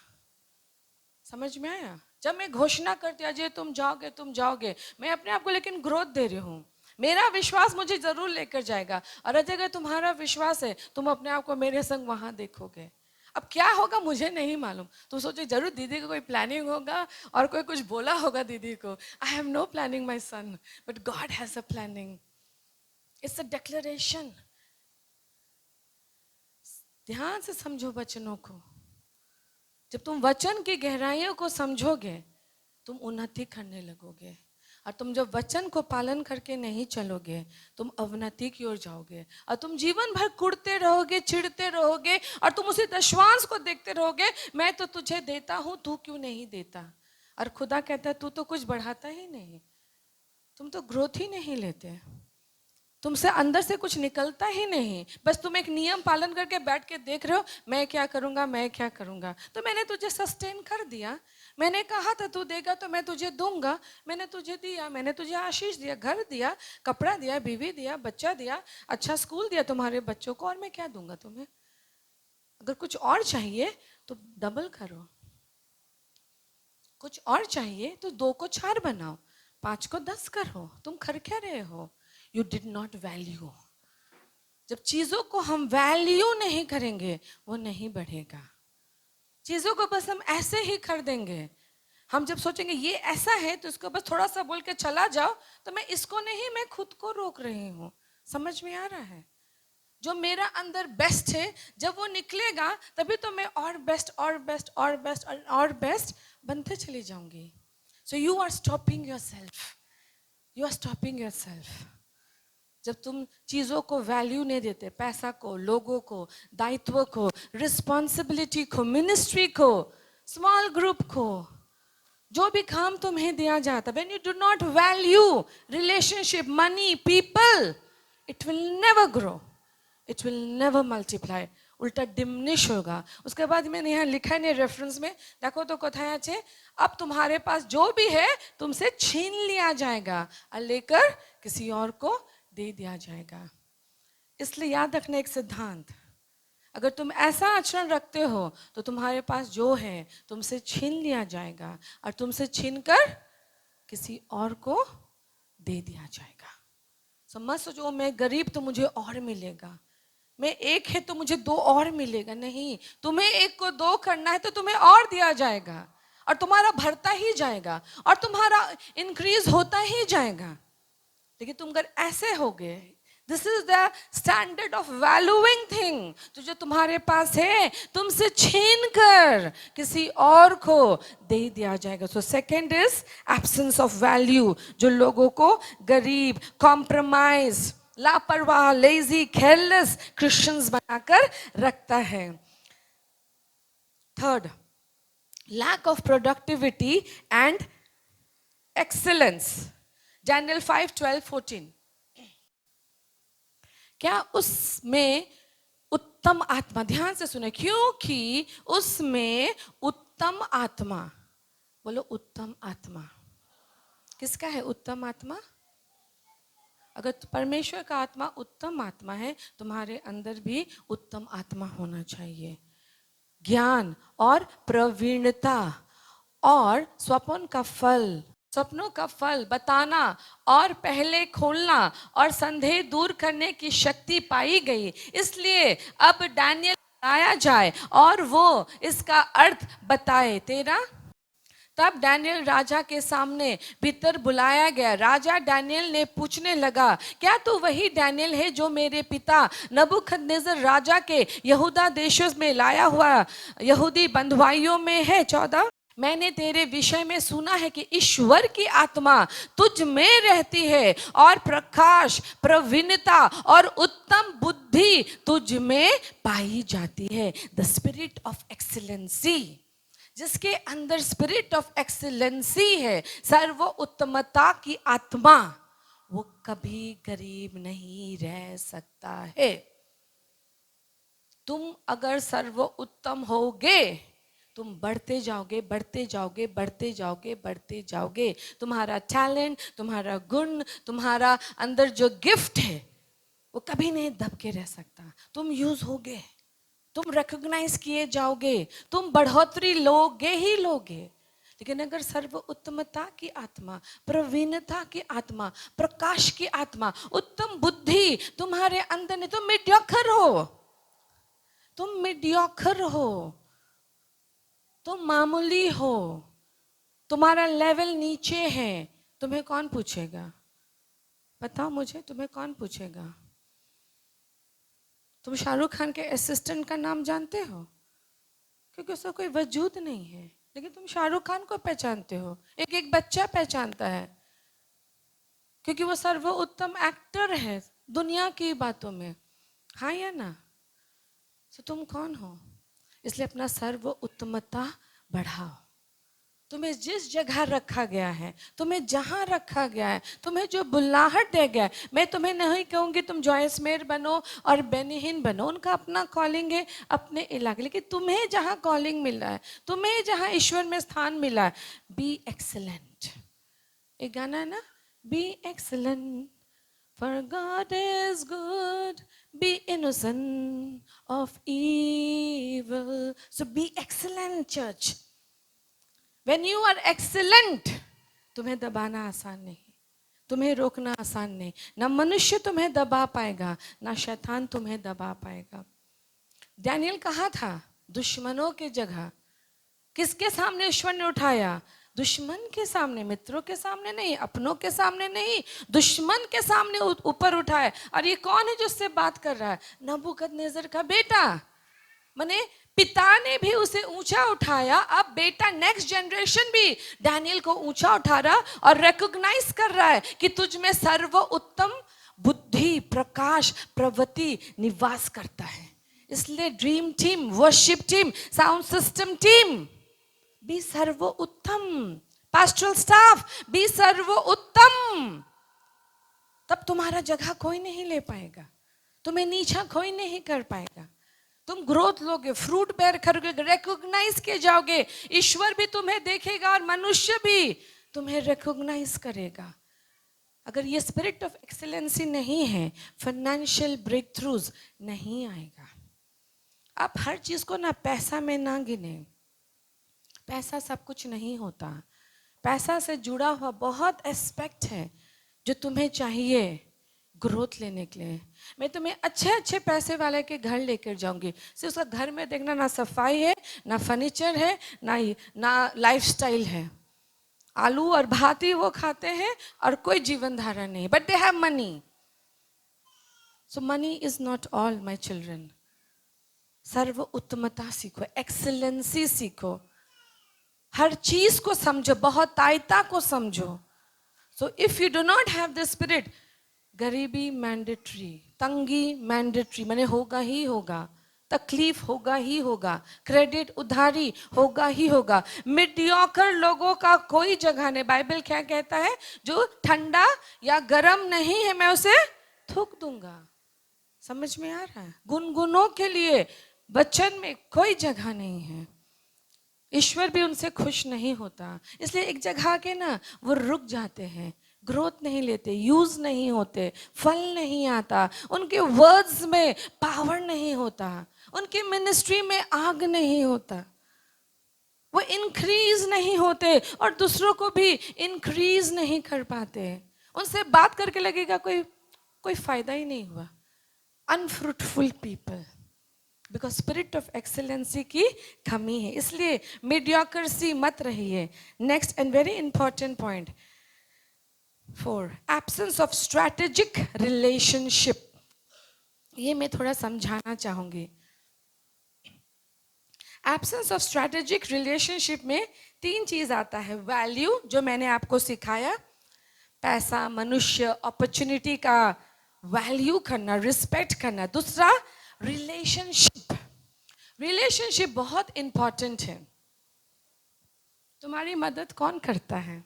समझ में आया? जब मैं घोषणा करती अजय तुम जाओगे, तुम जाओगे, मैं अपने आप को लेकिन ग्रोथ दे रही हूँ। मेरा विश्वास मुझे जरूर लेकर जाएगा और अगर तुम्हारा विश्वास है तुम अपने आप को मेरे संग वहां देखोगे। अब क्या होगा मुझे नहीं मालूम। तुम सोचो जरूर दीदी को कोई प्लानिंग होगा और कोई कुछ बोला होगा दीदी को। I have no planning my son, but God has a planning. It's a declaration. ध्यान से समझो वचनों को। जब तुम वचन की गहराइयों को समझोगे तुम उन्नति करने लगोगे, और तुम जब वचन को पालन करके नहीं चलोगे तुम अवनति की ओर जाओगे और तुम जीवन भर कुड़ते रहोगे, चिढ़ते रहोगे और तुम उसी दशवांश को देखते रहोगे, मैं तो तुझे देता हूं तू क्यों नहीं देता। और खुदा कहता है तू तो कुछ बढ़ाता ही नहीं, तुम तो ग्रोथ ही नहीं लेते, तुमसे अंदर से कुछ निकलता ही नहीं, बस तुम एक नियम पालन करके बैठ के देख रहे हो मैं क्या करूंगा, मैं क्या करूंगा। तो मैंने तुझे सस्टेन कर दिया, मैंने कहा था तू देगा तो मैं तुझे दूंगा, मैंने तुझे दिया, मैंने तुझे आशीष दिया, घर दिया, कपड़ा दिया, बीवी दिया, बच्चा दिया, अच्छा स्कूल दिया तुम्हारे बच्चों को, और मैं क्या दूंगा तुम्हें। अगर कुछ और चाहिए तो डबल करो, कुछ और चाहिए तो 2 को 4 बनाओ, 5 को 10 करो। तुम कर क्या रहे हो? You did not value. जब चीजों को हम वैल्यू नहीं करेंगे वो नहीं बढ़ेगा। चीजों को बस हम ऐसे ही कर देंगे। हम जब सोचेंगे ये ऐसा है तो इसको बस थोड़ा सा बोल के चला जाओ, तो मैं इसको नहीं, मैं खुद को रोक रही हूँ। समझ में आ रहा है? जो मेरा अंदर बेस्ट है जब वो निकलेगा तभी तो मैं और बेस्ट और बेस्ट और बेस्ट और बेस्ट बनते चली जाऊंगी। So you are stopping yourself, you are stopping yourself. जब तुम चीजों को वैल्यू नहीं देते, पैसा को, लोगों को, दायित्व को, रिस्पॉन्सिबिलिटी को, मिनिस्ट्री को, स्मॉल ग्रुप को, जो भी काम तुम्हें दिया जाता, when you do not value relationship, money, people, it will never grow, it will never multiply, उल्टा डिमिनिश होगा। उसके बाद मैंने यहाँ लिखा है रेफरेंस में, देखो तो कथा আছে, अब तुम्हारे पास जो भी है तुमसे छीन लिया जाएगा और लेकर किसी और को दे दिया जाएगा। इसलिए याद रखना एक सिद्धांत, अगर तुम ऐसा आचरण रखते हो तो तुम्हारे पास जो है तुमसे छीन लिया जाएगा और तुमसे छीनकर किसी और को दे दिया जाएगा। समझ सोचो मैं गरीब तो मुझे और मिलेगा, मैं एक है तो मुझे 2 और मिलेगा। नहीं, तुम्हें एक को 2 करना है तो तुम्हें और दिया जाएगा और तुम्हारा भरता ही जाएगा और तुम्हारा इंक्रीज होता ही जाएगा। लेकिन तुम अगर ऐसे होगे, this is the standard of valuing thing, तो जो तुम्हारे पास है तुमसे छीन कर किसी और को दे दिया जाएगा। So second is absence of value, जो लोगों को गरीब, कॉम्प्रोमाइज, लापरवाह, लेजी, केयरलेस क्रिश्चियंस बनाकर रखता है। Third, lack of productivity and excellence. Daniel 5:12-14। क्या उसमें उत्तम आत्मा, ध्यान से सुने, क्योंकि उसमें उत्तम आत्मा, बोलो उत्तम आत्मा। किसका है उत्तम आत्मा? अगर परमेश्वर का आत्मा उत्तम आत्मा है, तुम्हारे अंदर भी उत्तम आत्मा होना चाहिए। ज्ञान और प्रवीणता और स्वप्नों का फल बताना और पहले खोलना और संदेह दूर करने की शक्ति पाई गई। इसलिए अब डैनियल लाया जाए और वो इसका अर्थ बताए। तेरा तब डैनियल राजा के सामने भीतर बुलाया गया। राजा डैनियल ने पूछने लगा, क्या तू वही डैनियल है जो मेरे पिता नबूकदनेस्सर राजा के यहूदा देशों में लाया हुआ यहूदी बंधुआइयों में है? 14। मैंने तेरे विषय में सुना है कि ईश्वर की आत्मा तुझ में रहती है और प्रकाश, प्रवीणता और उत्तम बुद्धि तुझ में पाई जाती है। द स्पिरिट ऑफ एक्सीलेंसी, जिसके अंदर स्पिरिट ऑफ एक्सीलेंसी है, सर्व उत्तमता की आत्मा, वो कभी गरीब नहीं रह सकता है। तुम अगर सर्व उत्तम होगे, तुम बढ़ते जाओगे, बढ़ते जाओगे, बढ़ते जाओगे, बढ़ते जाओगे। तुम्हारा टैलेंट, तुम्हारा गुण, तुम्हारा अंदर जो गिफ्ट है, वो कभी नहीं दब के रह सकता। तुम यूज होगे, तुम रिकॉग्नाइज किए जाओगे, तुम बढ़ोतरी लोगे ही लोगे। लेकिन अगर सर्व उत्तमता की आत्मा, प्रवीणता की आत्मा, प्रकाश की आत्मा, उत्तम बुद्धि तुम्हारे अंदर नहीं, तुम मीडियोकर हो, तुम मीडियोकर हो, तुम मामूली हो, तुम्हारा लेवल नीचे है, तुम्हें कौन पूछेगा? बताओ मुझे, तुम्हें कौन पूछेगा? तुम शाहरुख खान के असिस्टेंट का नाम जानते हो? क्योंकि उसका कोई वजूद नहीं है, लेकिन तुम शाहरुख खान को पहचानते हो। एक एक बच्चा पहचानता है, क्योंकि वो सर्व उत्तम एक्टर है दुनिया की बातों में। हाँ या ना? तो तुम कौन हो? इसलिए अपना सर्व उत्तमता बढ़ाओ। तुम्हें जिस जगह रखा गया है, तुम्हें जहां रखा गया है, तुम्हें जो बुलाहट दिया गया है, मैं तुम्हें नहीं कहूंगी तुम जॉयस मेयर बनो और बेनिहिन बनो, उनका अपना कॉलिंग है अपने इलाके, लेकिन तुम्हें जहां कॉलिंग मिला है, तुम्हें जहां ईश्वर में स्थान मिला है, बी एक्सीलेंट। एक गाना है ना, be excellent for God is good, be innocent of evil, so be excellent church. When you are excellent, तुम्हें दबाना आसान नहीं, तुम्हें रोकना आसान नहीं। ना मनुष्य तुम्हें दबा पाएगा, ना शैतान तुम्हें दबा पाएगा। डैनियल कहाँ था? दुश्मनों की जगह। किसके सामने ईश्वर ने उठाया? दुश्मन के सामने, मित्रों के सामने नहीं, अपनों के सामने नहीं, दुश्मन के सामने ऊपर उठाया। और ये कौन है जो उससे बात कर रहा है? नबूकदनेस्सर का बेटा। माने पिता ने भी उसे ऊंचा उठाया, अब बेटा नेक्स्ट जनरेशन भी डैनियल को ऊंचा उठा रहा और रिकॉग्नाइज कर रहा है कि तुझ में सर्व उत्तम बुद्धि, प्रकाश, प्रवृत्ति निवास करता है। इसलिए dream team, worship team, sound system team, be सर्व उत्तम। पास्टरल स्टाफ, बी सर्व उत्तम। तब तुम्हारा जगह कोई नहीं ले पाएगा, तुम्हें नीचा कोई नहीं कर पाएगा। तुम ग्रोथ लोगे, फ्रूट बेयर करोगे, रिकॉग्नाइज किए जाओगे। ईश्वर भी तुम्हें देखेगा और मनुष्य भी तुम्हें रिकॉग्नाइज करेगा। अगर ये स्पिरिट ऑफ एक्सीलेंसी नहीं है, फाइनेंशियल ब्रेक थ्रूज नहीं आएगा। आप हर चीज को ना पैसा में ना गिने, पैसा सब कुछ नहीं होता। पैसा से जुड़ा हुआ बहुत एस्पेक्ट है जो तुम्हें चाहिए ग्रोथ लेने के लिए। मैं तुम्हें अच्छे अच्छे पैसे वाले के घर लेकर जाऊंगी, सिर्फ उसका घर में देखना ना सफाई है, ना फर्नीचर है, ना लाइफस्टाइल है। आलू और भात ही वो खाते हैं और कोई जीवन धारा नहीं, but they have money. So money is not all my children. सर्व उत्तमता सीखो, एक्सीलेंसी सीखो, हर चीज को समझो, बहुतायता को समझो। So if you do not have the spirit, गरीबी मैंडेटरी, तंगी मैंडेटरी, माने होगा ही होगा, तकलीफ होगा ही होगा, क्रेडिट उधारी होगा ही होगा। मीडियोकर लोगों का कोई जगह नहीं। बाइबल क्या कहता है? जो ठंडा या गर्म नहीं है मैं उसे थूक दूंगा। समझ में आ रहा है? गुनगुनों के लिए वचन में कोई जगह नहीं है। ईश्वर भी उनसे खुश नहीं होता, इसलिए एक जगह के ना वो रुक जाते हैं, ग्रोथ नहीं लेते, यूज नहीं होते, फल नहीं आता, उनके वर्ड्स में पावर नहीं होता, उनकी मिनिस्ट्री में आग नहीं होता, वो इंक्रीज नहीं होते और दूसरों को भी इंक्रीज नहीं कर पाते। उनसे बात करके लगेगा कोई फायदा ही नहीं हुआ। Unfruitful people, because spirit of excellency की कमी है। इसलिए मीडियोक्रेसी मत रहिए। Next and very important point 4, absence of strategic relationship. ये मैं थोड़ा समझाना चाहूंगी। एब्सेंस ऑफ स्ट्रैटेजिक रिलेशनशिप में 3 चीज आता है। वैल्यू, जो मैंने आपको सिखाया, पैसा, मनुष्य, अपॉर्चुनिटी का वैल्यू करना, रिस्पेक्ट करना। दूसरा रिलेशनशिप। रिलेशनशिप बहुत इंपॉर्टेंट है। तुम्हारी मदद कौन करता है?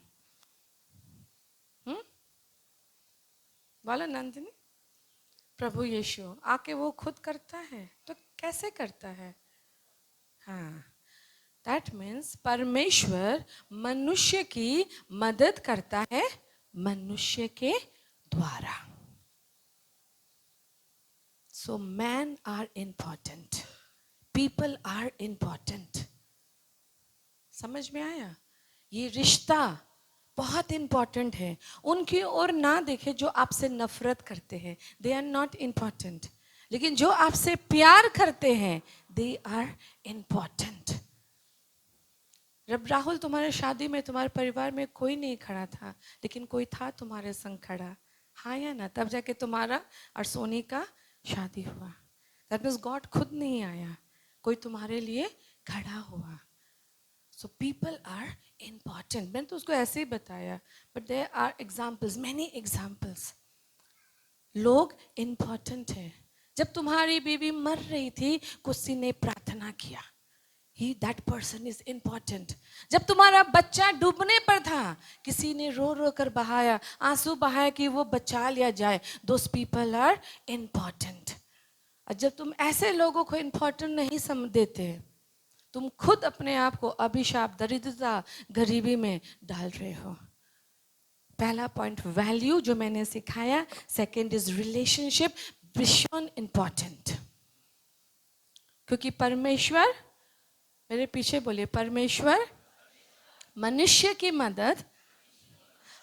बोलो नंदिनी। प्रभु यीशु। आके वो खुद करता है तो कैसे करता है? हाँ, दैट मीन्स परमेश्वर मनुष्य की मदद करता है मनुष्य के द्वारा। So men are important, people are important. समझ में आया? ये रिश्ता बहुत इंपॉर्टेंट है। उनकी ओर ना देखे जो आपसे नफरत करते हैं, दे आर नॉट इम्पॉर्टेंट। लेकिन जो आपसे प्यार करते हैं, दे आर इम्पॉर्टेंट। जब राहुल, तुम्हारे शादी में तुम्हारे परिवार में कोई नहीं खड़ा था, लेकिन कोई था तुम्हारे संग खड़ा, हाँ या ना? तब जाके तुम्हारा और सोनी का शादी हुआ। दैट मीन्स गॉड खुद नहीं आया, कोई तुम्हारे लिए खड़ा हुआ। So people are important. मैंने तो उसको ऐसे ही बताया, but there are examples, many examples. लोग इम्पॉर्टेंट है। जब तुम्हारी बीवी मर रही थी, किसी ने प्रार्थना किया, that person is important. जब तुम्हारा बच्चा डूबने पर था, किसी ने रो रो कर बहाया, आंसू बहाया कि वो बचा लिया जाए। Those people are important. और जब तुम ऐसे लोगों को important नहीं समझ देते, तुम खुद अपने आप को अभिशाप, दरिद्रता, गरीबी में डाल रहे हो। पहला पॉइंट वैल्यू जो मैंने सिखाया। Second is relationship, vision important. क्योंकि परमेश्वर, मेरे पीछे बोलिए, परमेश्वर मनुष्य की मदद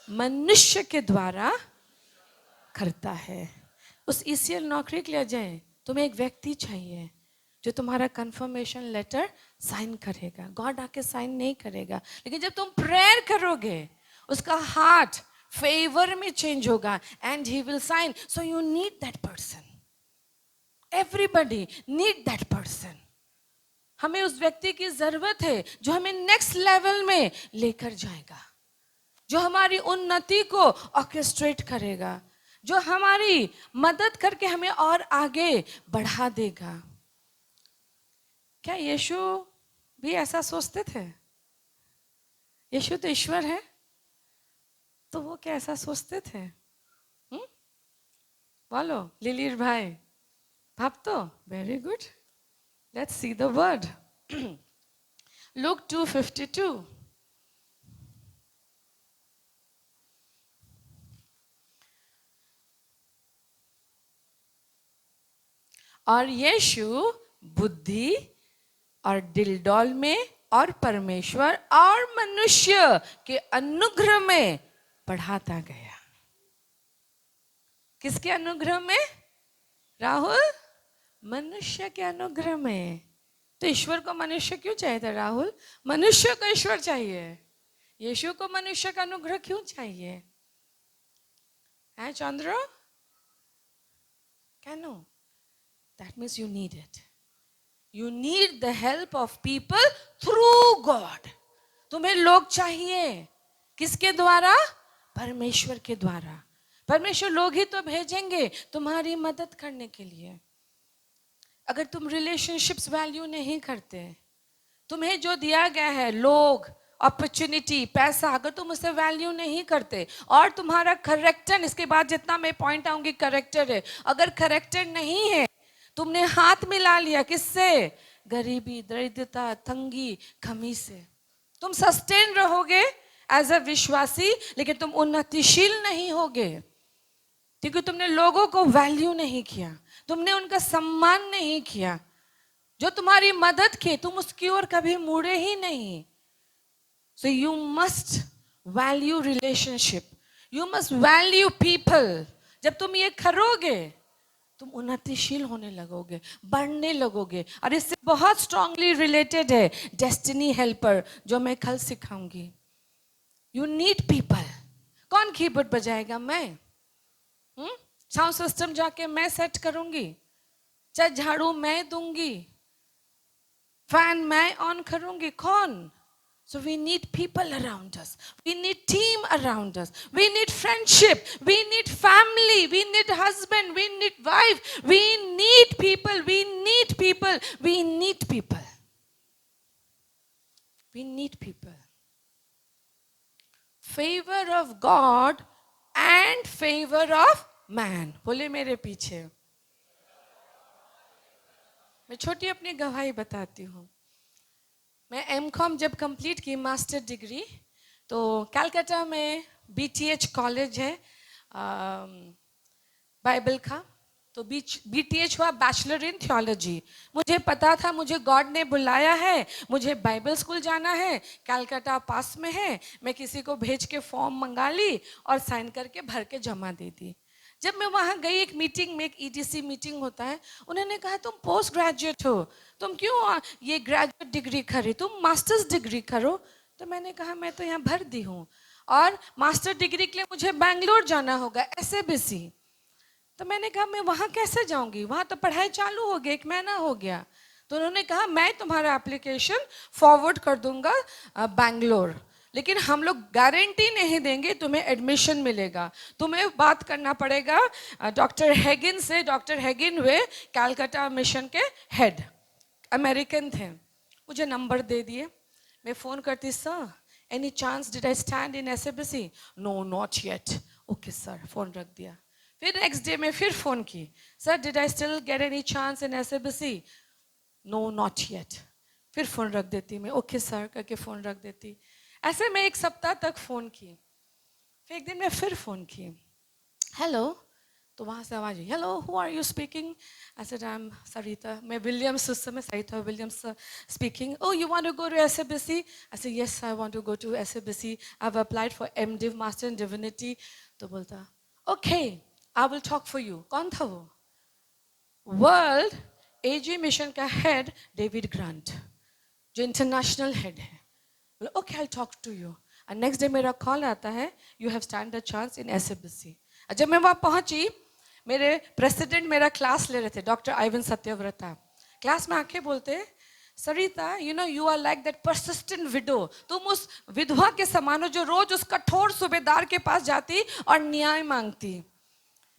मनुष्य के द्वारा करता है। उस ईसीएल नौकरी के लिए जाए, तुम्हें एक व्यक्ति चाहिए जो तुम्हारा कंफर्मेशन लेटर साइन करेगा। गॉड आके साइन नहीं करेगा, लेकिन जब तुम प्रेयर करोगे, उसका हार्ट फेवर में चेंज होगा and he will sign. So you need that person. Everybody need that person. हमें उस व्यक्ति की जरूरत है जो हमें नेक्स्ट लेवल में लेकर जाएगा, जो हमारी उन्नति को ऑर्केस्ट्रेट करेगा, जो हमारी मदद करके हमें और आगे बढ़ा देगा। क्या यीशु भी ऐसा सोचते थे? यीशु तो ईश्वर है, तो वो क्या ऐसा सोचते थे? बोलो लिलीर भाई, भाप तो very good. Let's see the word. Luke 2:52. और यीशु बुद्धि और दिलडौल में और परमेश्वर और मनुष्य के अनुग्रह में बढ़ाता गया। किसके अनुग्रह में? राहुल, मनुष्य के अनुग्रह में। तो ईश्वर को मनुष्य क्यों चाहिए था राहुल? मनुष्य को ईश्वर चाहिए। यीशु को मनुष्य का अनुग्रह क्यों चाहिए? है चंद्र? Canoe? That means you need it. You need the help of people through God. तुम्हें लोग चाहिए। किसके द्वारा? परमेश्वर के द्वारा। परमेश्वर लोग ही तो भेजेंगे तुम्हारी मदद करने के लिए। अगर तुम रिलेशनशिप्स वैल्यू नहीं करते, तुम्हें जो दिया गया है, लोग, अपॉर्चुनिटी, पैसा, अगर तुम उसे वैल्यू नहीं करते, और तुम्हारा करेक्टर, इसके बाद जितना मैं पॉइंट आऊंगी करेक्टर है, अगर करेक्टर नहीं है, तुमने हाथ मिला लिया किससे? गरीबी, दरिद्रता, तंगी, कमी से। तुम सस्टेन रहोगे एज अ विश्वासी, लेकिन तुम उन्नतिशील नहीं होगे, क्योंकि तुमने लोगों को वैल्यू नहीं किया, तुमने उनका सम्मान नहीं किया। जो तुम्हारी मदद की तुम उसकी ओर कभी मुड़े ही नहीं। So you must value relationship, you must value people. जब तुम ये करोगे तुम उन्नतिशील होने लगोगे, बढ़ने लगोगे। और इससे बहुत स्ट्रांगली रिलेटेड है डेस्टिनी हेल्पर, जो मैं कल सिखाऊंगी। You need people. कौन कीबोर्ड बजाएगा? मैं। साउंड सिस्टम जाके मैं सेट करूंगी, चाहे झाड़ू मैं दूंगी, फैन मैं ऑन करूंगी, कौन? So we need people around us. We need team around us. We need friendship. We need family. We need husband. We need wife. We need people. We need people. We need people. We need people. Favor of God and favor of man. बोले मेरे पीछे। मैं छोटी अपनी गवाही बताती हूँ। मैं एमकॉम जब कंप्लीट की, मास्टर डिग्री, तो कलकत्ता में बीटीएच कॉलेज है बाइबल का, तो बीटीएच हुआ बैचलर इन थियोलॉजी। मुझे पता था मुझे गॉड ने बुलाया है, मुझे बाइबल स्कूल जाना है, कलकत्ता पास में है। मैं किसी को भेज के फॉर्म मंगा ली और साइन करके भर के जमा दे दी। जब मैं वहाँ गई एक मीटिंग में, एक ईडीसी मीटिंग होता है, उन्होंने कहा तुम पोस्ट ग्रेजुएट हो, तुम क्यों ये ग्रेजुएट डिग्री करी, तुम मास्टर्स डिग्री करो। तो मैंने कहा मैं तो यहाँ भर दी हूँ, और मास्टर डिग्री के लिए मुझे बैंगलोर जाना होगा, SABC। तो मैंने कहा मैं वहाँ कैसे जाऊँगी, वहाँ तो पढ़ाई चालू हो गई, 1 महीना हो गया। तो उन्होंने कहा मैं तुम्हारा एप्लीकेशन फॉरवर्ड कर दूंगा बैंगलोर, लेकिन हम लोग गारंटी नहीं देंगे तुम्हें एडमिशन मिलेगा। तुम्हें बात करना पड़ेगा डॉक्टर हेगिन से। डॉक्टर हेगिन हुए कलकत्ता मिशन के हेड, अमेरिकन थे। मुझे नंबर दे दिए, मैं फ़ोन करती, sir any chance did I stand in SABC? No not yet. Okay sir, phone रख दिया। फिर नेक्स्ट डे में फिर फ़ोन की, sir did I still get any chance in SABC? No not yet. फिर फ़ोन रख देती मैं, ओके सर करके फ़ोन रख देती। ऐसे मैं 1 सप्ताह तक फ़ोन की। फिर एक दिन मैं फिर फ़ोन की, हेलो, तो वहाँ से आवाज़ आई, hello who are you speaking? I said I am Sarita. मैं विलियम्स, उस समय Sarita Williams speaking. Oh you want to go to SABC? I said yes I want to go to SABC, I have applied for MDiv, master in divinity. तो बोलता okay I will talk for you. कौन था वो? World AG mission का head David Grant, जो international head है। Okay I talk to you. और next day मेरा कॉल आता है, you have stand a chance in SABC। जब मैं वहाँ पहुँची, मेरे प्रेसिडेंट मेरा क्लास ले रहे थे, डॉक्टर आइवन सत्यव्रता। क्लास में आके बोलते, Sarita you know you are like that persistent widow. तुम उस विधवा के समान हो जो रोज उस कठोर सूबेदार के पास जाती और न्याय मांगती।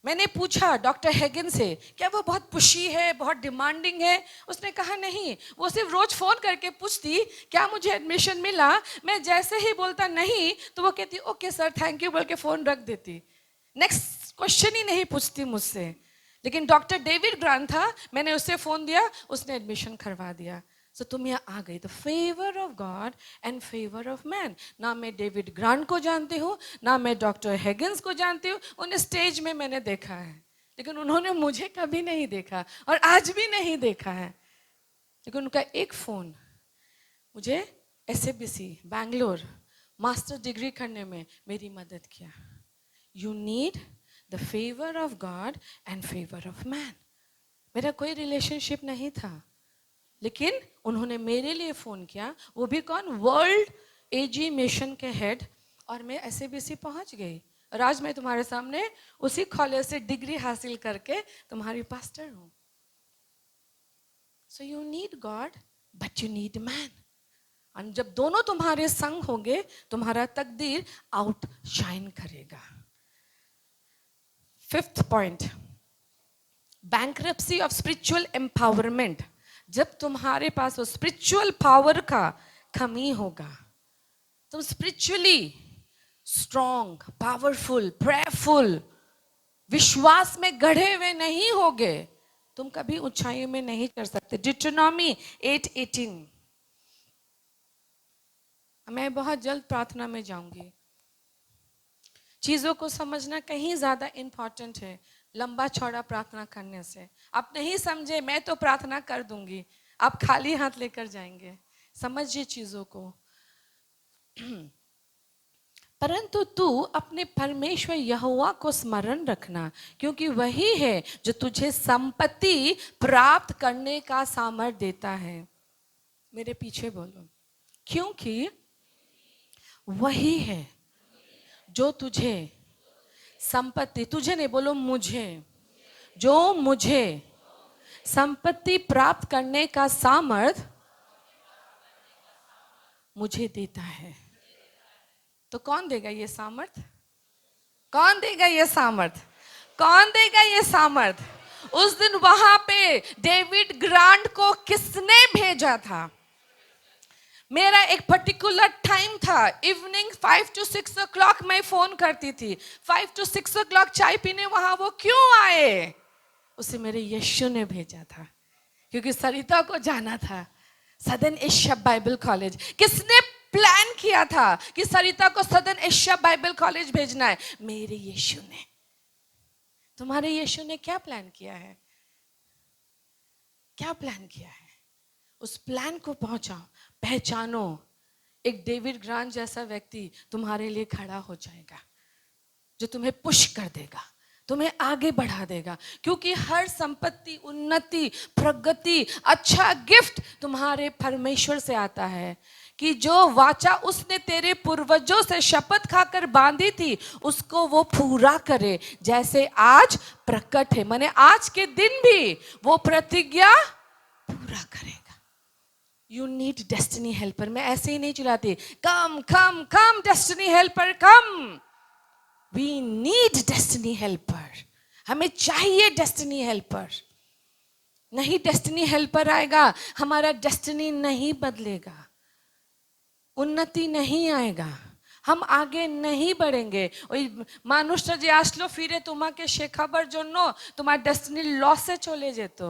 मैंने पूछा डॉक्टर हेगिन से, क्या वो बहुत पुशी है, बहुत डिमांडिंग है? उसने कहा नहीं, वो सिर्फ रोज फ़ोन करके पूछती क्या मुझे एडमिशन मिला। मैं जैसे ही बोलता नहीं तो वो कहती ओके सर थैंक यू बोल के फ़ोन रख देती, नेक्स्ट क्वेश्चन ही नहीं पूछती मुझसे। लेकिन डॉक्टर डेविड ग्रांट था, मैंने उससे फ़ोन दिया, उसने एडमिशन करवा दिया। सो तुम यहाँ आ गई। The favour of God and favour of man. ना मैं डेविड ग्रांट को जानती हूँ, ना मैं डॉक्टर हेगिन्स को जानती हूँ। उन्हें स्टेज में मैंने देखा है, लेकिन उन्होंने मुझे कभी नहीं देखा और आज भी नहीं देखा है। लेकिन उनका एक फ़ोन मुझे SABC बैंगलोर मास्टर डिग्री करने में मेरी मदद किया। You need the favour of God and favour of man. मेरा कोई रिलेशनशिप नहीं था, लेकिन उन्होंने मेरे लिए फ़ोन किया। वो भी कौन? वर्ल्ड AG मिशन के हेड। और मैं SABC पहुंच गई और आज मैं तुम्हारे सामने उसी कॉलेज से डिग्री हासिल करके तुम्हारी पास्टर हूँ। सो you need God but you need man. और जब दोनों तुम्हारे संग होंगे, तुम्हारा तकदीर आउट शाइन करेगा। 5th point, bankruptcy of spiritual empowerment. जब तुम्हारे पास वो स्पिरिचुअल पावर का कमी होगा, तुम स्पिरिचुअली स्ट्रॉन्ग, पावरफुल, प्रेयरफुल, विश्वास में गढ़े हुए नहीं होगे, तुम कभी ऊंचाई में नहीं कर सकते। डिट्रोनॉमी 8:18। मैं बहुत जल्द प्रार्थना में जाऊंगी। चीजों को समझना कहीं ज्यादा इंपॉर्टेंट है लंबा चौड़ा प्रार्थना करने से। आप नहीं समझे, मैं तो प्रार्थना कर दूंगी, आप खाली हाथ लेकर जाएंगे। समझिए चीजों को। परंतु तू अपने परमेश्वर यहोवा को स्मरण रखना, क्योंकि वही है जो तुझे संपत्ति प्राप्त करने का सामर्थ्य देता है। मेरे पीछे बोलो, क्योंकि वही है जो तुझे संपत्ति, तुझे नहीं बोलो मुझे, जो मुझे संपत्ति प्राप्त करने का सामर्थ्य मुझे देता है। तो कौन देगा ये सामर्थ्य? कौन देगा ये सामर्थ्य? कौन देगा ये सामर्थ्य? उस दिन वहां पे डेविड ग्रांट को किसने भेजा था? मेरा एक पर्टिकुलर टाइम था, इवनिंग 5 to 6 o'clock मैं फोन करती थी। 5 to 6 o'clock चाय पीने वहां वो क्यों आए? उसे मेरे यीशु ने भेजा था, क्योंकि सरिता को जाना था सदर्न एशिया बाइबल कॉलेज। किसने प्लान किया था कि सरिता को सदर्न एशिया बाइबल कॉलेज भेजना है? मेरे यीशु ने। तुम्हारे यीशु ने क्या प्लान किया है? क्या प्लान किया है? उस प्लान को पहुंचाओ, पहचानो। एक डेविड ग्रांट जैसा व्यक्ति तुम्हारे लिए खड़ा हो जाएगा, जो तुम्हें पुश कर देगा, तुम्हें आगे बढ़ा देगा। क्योंकि हर संपत्ति, उन्नति, प्रगति, अच्छा गिफ्ट तुम्हारे परमेश्वर से आता है। कि जो वाचा उसने तेरे पूर्वजों से शपथ खाकर बांधी थी, उसको वो पूरा करे, जैसे आज प्रकट है। माने आज के दिन भी वो प्रतिज्ञा पूरा करेगा। You need destiny helper. मैं ऐसे ही नहीं चिल्लाती, come come come destiny helper come. We need destiny helper. हमें चाहिए डेस्टिनी हेल्पर। नहीं डेस्टिनी हेल्पर आएगा, हमारा डेस्टिनी नहीं बदलेगा, उन्नति नहीं आएगा, हम आगे नहीं बढ़ेंगे। ওই মানুষটা যে আসলো ফিরে তোমাকে শেখাবার জন্য তোমার ডেস্টিনি লসে চলে যেত।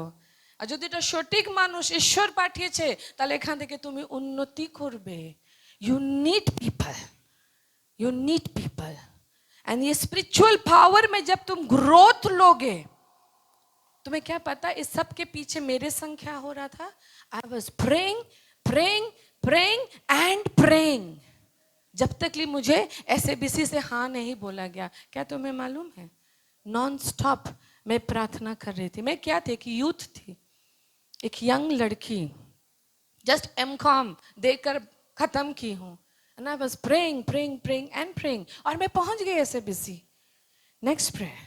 আর যদি এটা সঠিক মানুষ ঈশ্বর পাঠিয়েছে, তাহলে এখান থেকে তুমি উন্নতি করবে। You need people, you need people. And ये स्पिरिचुअल पावर में जब तुम ग्रोथ लोगे, तुम्हें क्या पता इस सब के पीछे मेरे संग क्या हो रहा था? I was praying praying praying and praying, जब तक कि मुझे SABC से हाँ नहीं बोला गया। क्या तुम्हें मालूम है? नॉन स्टॉप मैं प्रार्थना कर रही थी। मैं क्या थी? कि यूथ थी, एक यंग लड़की, जस्ट MCOM देकर खत्म की हूँ। And I was praying praying praying and praying, और मैं पहुंच गई SABC। Next prayer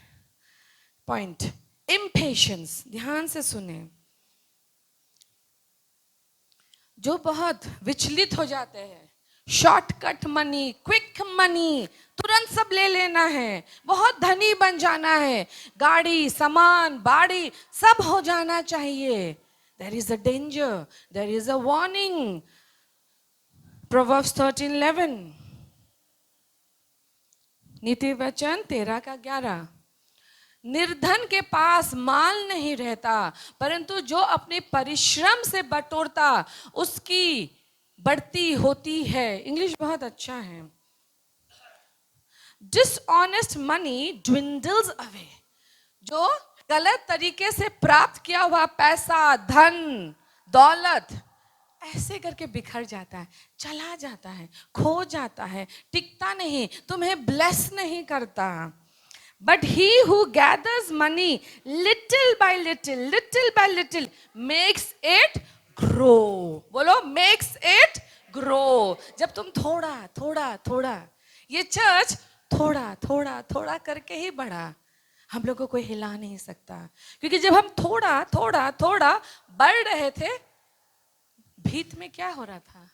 point, impatience. ध्यान से सुने। जो बहुत विचलित हो जाते हैं, शॉर्टकट मनी, क्विक मनी, तुरंत सब ले लेना है, बहुत धनी बन जाना है, गाड़ी, सामान, बाड़ी सब हो जाना चाहिए। There is a danger, there is a warning. Proverbs 13:11, नीति वचन 13:11। निर्धन के पास माल नहीं रहता, परंतु जो अपने परिश्रम से बटोरता उसकी बढ़ती होती है। इंग्लिश बहुत अच्छा है। Dishonest money dwindles away. जो गलत तरीके से प्राप्त किया हुआ पैसा, धन, दौलत ऐसे करके बिखर जाता है, चला जाता है, खो जाता है, टिकता नहीं, तुम्हें ब्लेस नहीं करता। But he who gathers money little by little makes it grow. बोलो, makes it grow. जब तुम थोड़ा थोड़ा थोड़ा, ये चर्च थोड़ा थोड़ा थोड़ा करके ही बढ़ा, हम लोगों को हिला नहीं सकता। क्योंकि जब हम थोड़ा थोड़ा थोड़ा बढ़ रहे थे, भीत में क्या हो रहा था?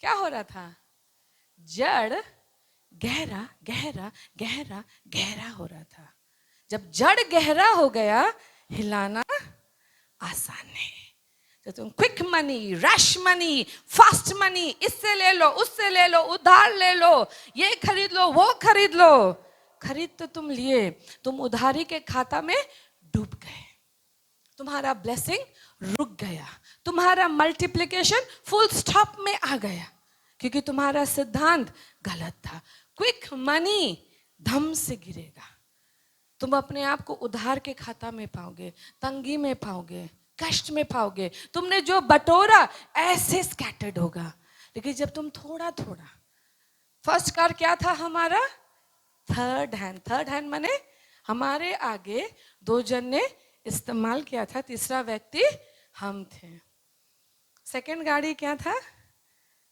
क्या हो रहा था? जड़ गहरा गहरा गहरा गहरा हो रहा था। जब जड़ गहरा हो गया हिलाना आसान है। तो तुम quick money, rush money, fast money, इससे ले लो, उससे ले लो, उधार ले लो, ये खरीद लो, वो खरीद लो, खरीद तो तुम लिए, तुम उधारी के खाता में डूब गए, तुम्हारा ब्लेसिंग रुक गया, तुम्हारा मल्टीप्लिकेशन फुल स्टॉप में आ गया, क्योंकि तुम्हारा सिद्धांत गलत था। क्विक मनी धम से गिरेगा, तुम अपने आप को उधार के खाता में पाओगे, तंगी में पाओगे, कष्ट में पाओगे, तुमने जो बटोरा ऐसे स्कैटर्ड होगा। लेकिन जब तुम थोड़ा थोड़ा, फर्स्ट कार क्या था हमारा? थर्ड हैंड माने हमारे आगे 2 जन ने इस्तेमाल किया था, तीसरा व्यक्ति हम थे। सेकंड गाड़ी क्या था?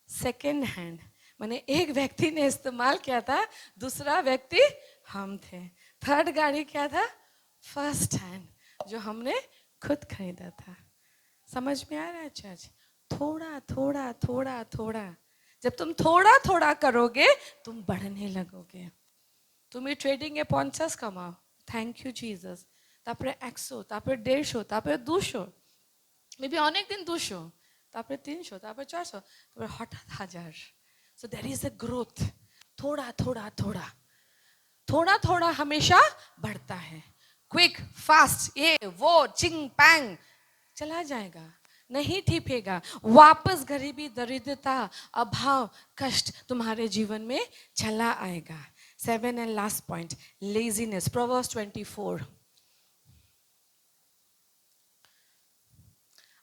सेकंड हैंड, माने एक व्यक्ति ने इस्तेमाल किया था, दूसरा व्यक्ति हम थे। थर्ड गाड़ी क्या था? फर्स्ट हैंड, जो हमने खुद खरीदा था। समझ में आ रहा है चर्च? थोड़ा थोड़ा थोड़ा थोड़ा, जब तुम थोड़ा थोड़ा करोगे तुम बढ़ने लगोगे। তুমি ট্রেডিংয়ে 50 কামাও, থ্যাংক ইউ জিসাস, তারপরে 100, তারপরে 150, তারপরে 200, মেবি অনেকদিন 200, তারপরে 300, তারপরে 400, তারপরে হঠাৎ 1000। So there is a growth. थोड़ा थोड़ा थोड़ा थोड़ा थोड़ा हमेशा बढ़ता है। क्विक फास्ट ये वो चिंग पैंग चला जाएगा, नहीं ठीपेगा, वापस गरीबी, दरिद्रता, अभाव, कष्ट तुम्हारे जीवन में चला आएगा। 7 and last point, laziness, Proverbs 24।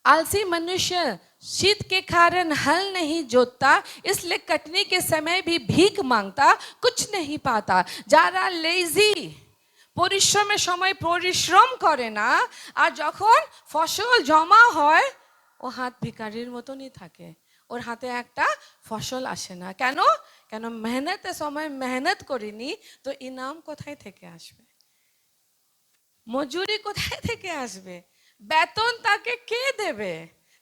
आलसी मनुष्य शीत के कारण हल नहीं जोतता, इसलिए कटनी के समय भी भीख मांगता, कुछ नहीं पाता। যারা লেজি, পরিশ্রমের সময় পরিশ্রম করে না, আর যখন ফসল জমা হয় ও হাত ভিখারির মতনই থাকে, ওর হাতে একটা ফসল আসে না। কেন? কেন মেহনতের সময় মেহনত করিনি, তো ইনাম কোথায় থেকে আসবে? মজুরি কোথায় থেকে আসবে? বেতন তাকে কে দেবে?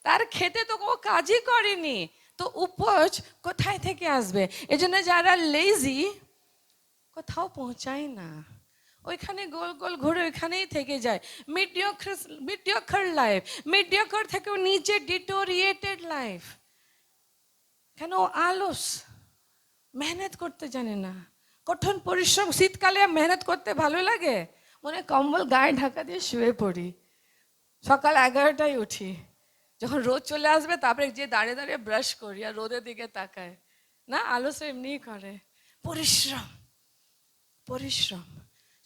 তার খেতে তো ও কাজই করেনি, তো উপজ কোথায় থেকে আসবে? এজন্য যারা লেজি কোথাও পৌঁছায় না, ওইখানে গোল গোল ঘুরে ওইখানেই থেকে যায়। মিডিওকার লাইফ, মিডিওকার থেকেও নিচে ডিটোরিয়েটেড লাইফ। কেন? আলস, মেহনত করতে জানে না, কঠোর পরিশ্রম। শীতকালে মেহনত করতে ভালো লাগে, মনে কম্বল গায়ে ঢাকা দিয়ে শুয়ে পড়ি, সকাল 11টায় উঠি, যখন রোদ চলে আসবে তারপরে যে দাঁড়িয়ে দাঁড়িয়ে ব্রাশ করি আর রোদের দিকে তাকায় না, আলস এমনিই করে। পরিশ্রম পরিশ্রম,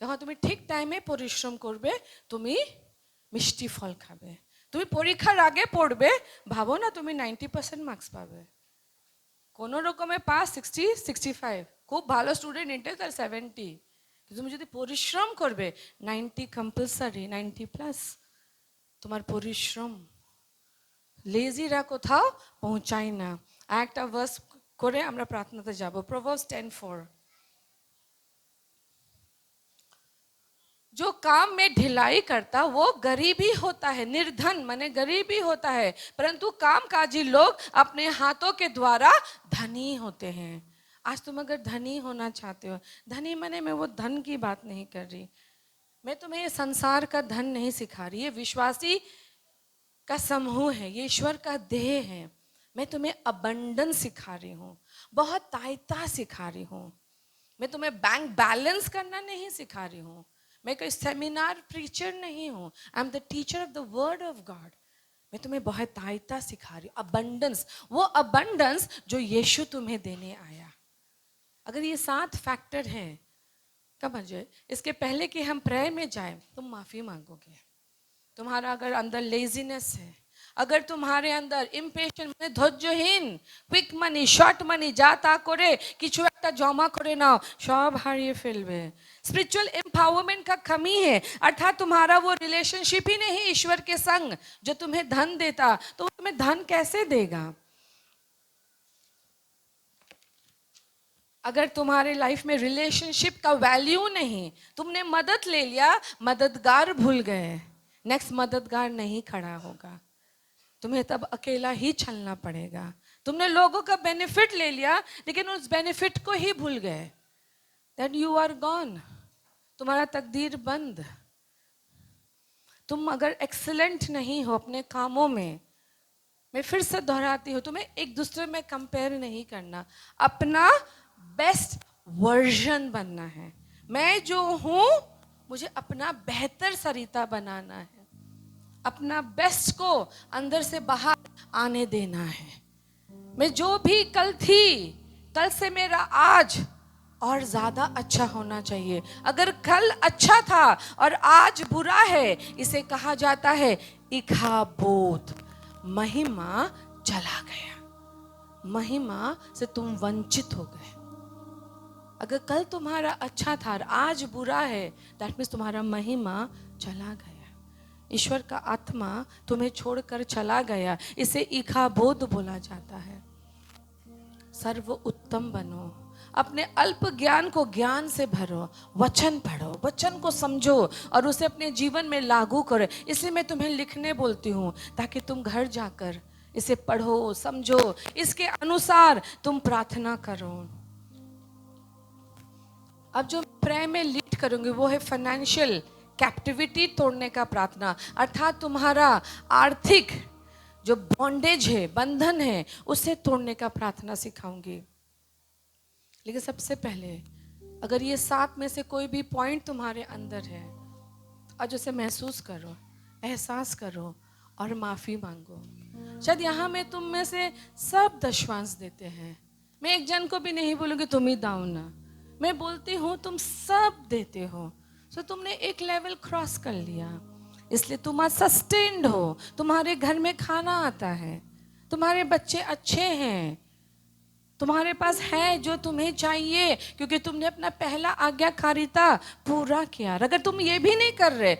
যখন তুমি ঠিক টাইমে পরিশ্রম করবে তুমি মিষ্টি ফল খাবে। তুমি পরীক্ষার আগে পড়বে, ভাবো না তুমি 90% মার্কস পাবে, কোনো রকমে পাস 60 65, খুব ভালো স্টুডেন্ট ইন্টেল তার 70। তুমি যদি পরিশ্রম করবে 90 কম্পালসারি, 90+। তোমার পরিশ্রম। লেজিরা কোথাও পৌঁছায় না। আর একটা ভার্স করে আমরা প্রার্থনাতে যাব, প্রভার্বস 10:4। जो काम में ढिलाई करता वो गरीब ही होता है, निर्धन माने गरीब ही होता है, परंतु कामकाजी लोग अपने हाथों के द्वारा धनी होते हैं। आज तुम अगर धनी होना चाहते हो, धनी माने मैं वो धन की बात नहीं कर रही, मैं तुम्हें ये संसार का धन नहीं सिखा रही, ये विश्वासी का समूह है, ये ईश्वर का देह है। मैं तुम्हें अबंडन सिखा रही हूँ, बहुत तायता सिखा रही हूँ। मैं तुम्हें बैंक बैलेंस करना नहीं सिखा रही हूँ, मैं कोई सेमिनार प्रीचर नहीं हूँ, I am the teacher of the word of God. मैं तुम्हें बहुत तायता सिखा रही हूँ, अबंडेंस, वो अबंडेंस जो यीशु तुम्हें देने आया। अगर ये 7 फैक्टर हैं, समझे, इसके पहले कि हम प्रेयर में जाए तुम माफी मांगोगे। तुम्हारा अगर अंदर लेजीनेस है, अगर तुम्हारे अंदर इम्पेशेंट মানে ধৈর্যহীন, কুইক মানি, শর্ট মানি, যা তা করে কিছু একটা জমা করে নাও, সব হারিয়ে ফেলবে। स्पिरिचुअल एम्पावरमेंट का कमी है, अर्थात तुम्हारा वो रिलेशनशिप ही नहीं ईश्वर के संग जो तुम्हें धन देता, तो वो तुम्हें धन कैसे देगा? अगर तुम्हारे लाइफ में रिलेशनशिप का वैल्यू नहीं, तुमने मदद ले लिया, मददगार भूल गए, नेक्स्ट मददगार नहीं खड़ा होगा, तुम्हें तब अकेला ही चलना पड़ेगा। तुमने लोगों का बेनिफिट ले लिया लेकिन उस बेनिफिट को ही भूल गए, then you are gone, तुम्हारा तकदीर बंद। तुम अगर एक्सीलेंट नहीं हो अपने कामों में, मैं फिर से दोहराती हूँ, तुम्हें एक दूसरे में कंपेयर नहीं करना, अपना बेस्ट वर्जन बनना है। मैं जो हूँ मुझे अपना बेहतर सरिता बनाना है, अपना बेस्ट को अंदर से बाहर आने देना है। मैं जो भी कल थी, कल से मेरा आज और ज्यादा अच्छा होना चाहिए। अगर कल अच्छा था और आज बुरा है, इसे कहा जाता है इखाबोत, महिमा चला गया, महिमा से तुम वंचित हो गए। अगर कल तुम्हारा अच्छा था और आज बुरा है, दैट मीन्स तुम्हारा महिमा चला गया, ईश्वर का आत्मा तुम्हें छोड़कर चला गया। इसे इखाबोध बोला जाता है। सर्व उत्तम बनो, अपने अल्प ज्ञान को ज्ञान से भरो, वचन पढ़ो, वचन को समझो और उसे अपने जीवन में लागू करो। इसलिए मैं तुम्हें लिखने बोलती हूँ, ताकि तुम घर जाकर इसे पढ़ो, समझो, इसके अनुसार तुम प्रार्थना करो। अब जो प्रेयर में लीड करूंगी वो है फाइनेंशियल कैप्टिविटी तोड़ने का प्रार्थना, अर्थात तुम्हारा आर्थिक जो बॉन्डेज है, बंधन है, उसे तोड़ने का प्रार्थना सिखाऊंगी। लेकिन सबसे पहले अगर ये 7 में से कोई भी पॉइंट तुम्हारे अंदर है, आज उसे महसूस करो, एहसास करो और माफी मांगो। शायद यहाँ में तुम में से सब दशवांश देते हैं, मैं एक जन को भी नहीं बोलूंगी तुम ही दाओ ना, मैं बोलती हूँ तुम सब देते हो। सो तुमने एक लेवल क्रॉस कर लिया, इसलिए तुम आज सस्टेन्ड हो, तुम्हारे घर में खाना आता है, तुम्हारे बच्चे अच्छे हैं, तुम्हारे पास है जो तुम्हें चाहिए, क्योंकि तुमने अपना पहला आज्ञाकारिता पूरा किया। अगर तुम ये भी नहीं कर रहे,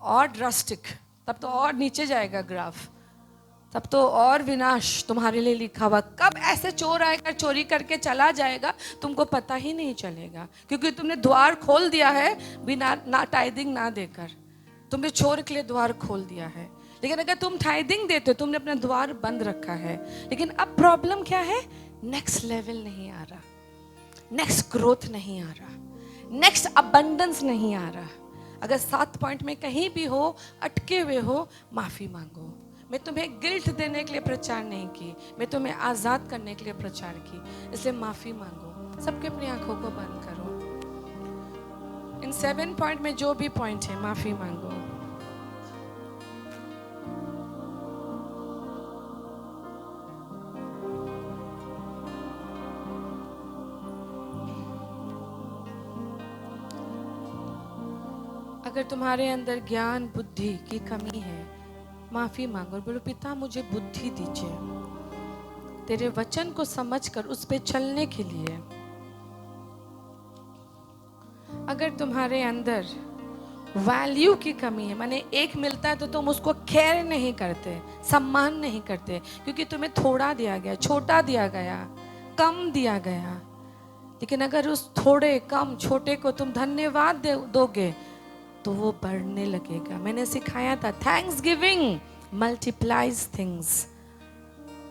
और ड्रास्टिक, तब तो और नीचे जाएगा ग्राफ, तब तो और विनाश तुम्हारे लिए लिखा हुआ। कब ऐसे चोर आएगा, चोरी करके चला जाएगा, तुमको पता ही नहीं चलेगा, क्योंकि तुमने द्वार खोल दिया है बिना ना टाइदिंग ना देकर, तुमने चोर के लिए द्वार खोल दिया है। लेकिन अगर तुम टाइदिंग देते हो, तुमने अपना द्वार बंद रखा है। लेकिन अब प्रॉब्लम क्या है, नेक्स्ट लेवल नहीं आ रहा, नेक्स्ट ग्रोथ नहीं आ रहा, नेक्स्ट अबंडेंस नहीं आ रहा। अगर 7 पॉइंट में कहीं भी हो, अटके हुए हो, माफी मांगो। मैं तुम्हें गिल्ट देने के लिए प्रचार नहीं की, मैं तुम्हें आजाद करने के लिए प्रचार की, इसलिए माफी मांगो। सबके अपनी आंखों को बंद करो। इन 7 पॉइंट में जो भी पॉइंट है, माफी मांगो। अगर तुम्हारे अंदर ज्ञान बुद्धि की कमी है, माफी मांगो, बोलो पिता मुझे बुद्धि दीजिए, तेरे वचन को समझकर उस पे चलने के लिए। अगर तुम्हारे अंदर वैल्यू की कमी है, माने एक मिलता है तो तुम उसको केयर नहीं करते, सम्मान नहीं करते, क्योंकि तुम्हें थोड़ा दिया गया, छोटा दिया गया, कम दिया गया। लेकिन अगर उस थोड़े, कम, छोटे को तुम धन्यवाद दोगे तो वो बढ़ने लगेगा। मैंने सिखाया था, थैंक्स गिविंग मल्टीप्लाइज थिंग्स।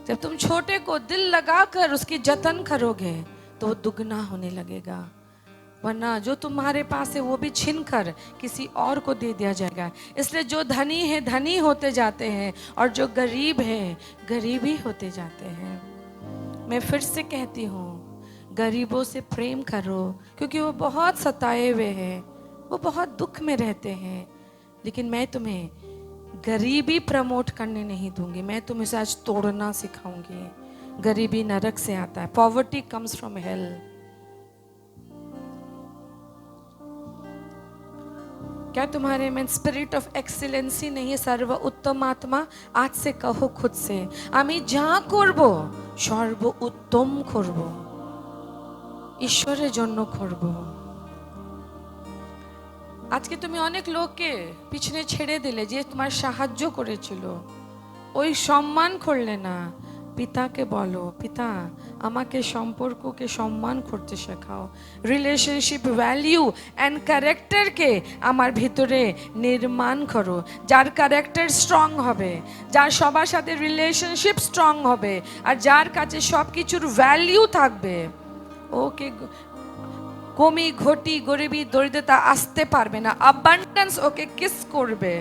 जब तुम छोटे को दिल लगाकर उसकी जतन करोगे तो वो दुगना होने लगेगा, वरना जो तुम्हारे पास है वो भी छीन कर किसी और को दे दिया जाएगा। इसलिए जो धनी है धनी होते जाते हैं और जो गरीब है गरीब ही होते जाते हैं। मैं फिर से कहती हूँ, गरीबों से प्रेम करो, क्योंकि वो बहुत सताए हुए हैं, वो बहुत दुख में रहते हैं। लेकिन मैं तुम्हें गरीबी प्रमोट करने नहीं दूंगी, मैं तुम्हें से आज तोड़ना सिखाऊंगी। गरीबी नरक से आता है, पॉवर्टी कम्स फ्रॉम हेल। क्या तुम्हारे में स्पिरिट ऑफ एक्सीलेंसी नहीं है? सर्व उत्तम आत्मा, आज से कहो खुद से, আমি যা করব সর্ব উত্তম করব, ঈশ্বরের জন্য করব। আজকে তুমি অনেক লোককে পিছনে ছেড়ে দিলে, যে তোমার সাহায্য করেছিল, ওই সম্মান করলে না। পিতাকে বলো, পিতা আমাকে সম্পর্ককে সম্মান করতে শেখাও, রিলেশনশিপ ভ্যালিউ অ্যান্ড ক্যারেক্টারকে আমার ভিতরে নির্মাণ করো। যার ক্যারেক্টার স্ট্রং হবে, যার সবার সাথে রিলেশনশিপ স্ট্রং হবে, আর যার কাছে সব কিছুর ভ্যালিউ থাকবে, ওকে কমি ঘটি গরিবী দরিদ্রতা আসতে পারবে না। অ্যাবান্ডেন্স ওকে কিস করবে,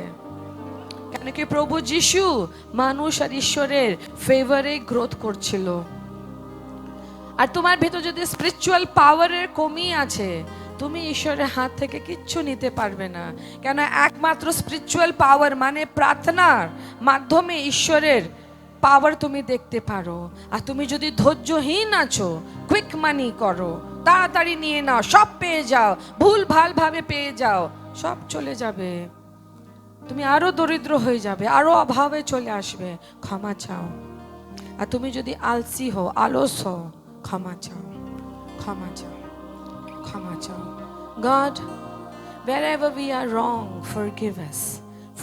কেন কি প্রভু যিশু মানুষ আর ঈশ্বরের ফেভারে গ্রোথ করছিল। আর তোমার ভেতর যদি স্পিরিচুয়াল পাওয়ারের কমি আছে, তুমি ঈশ্বরের হাত থেকে কিচ্ছু নিতে পারবে না। কেন একমাত্র স্পিরিচুয়াল পাওয়ার মানে প্রার্থনার মাধ্যমে ঈশ্বরের পাওয়ার তুমি দেখতে পারো। আর তুমি যদি ধৈর্যহীন আছো, কুইক মানি করো, তাড়াতাড়ি নিয়ে নাও, সব পেয়ে যাও, ভুল ভাল ভাবে পেয়ে যাও, সব চলে যাবে, তুমি আরো দরিদ্র হয়ে যাবে, আরো অভাবে চলে আসবে। ক্ষমা চাও। আর তুমি যদি আলসি হো, আলস হো, ক্ষমা চাও, ক্ষমা চাও, ক্ষমা চাও। God, wherever we are wrong, forgive us,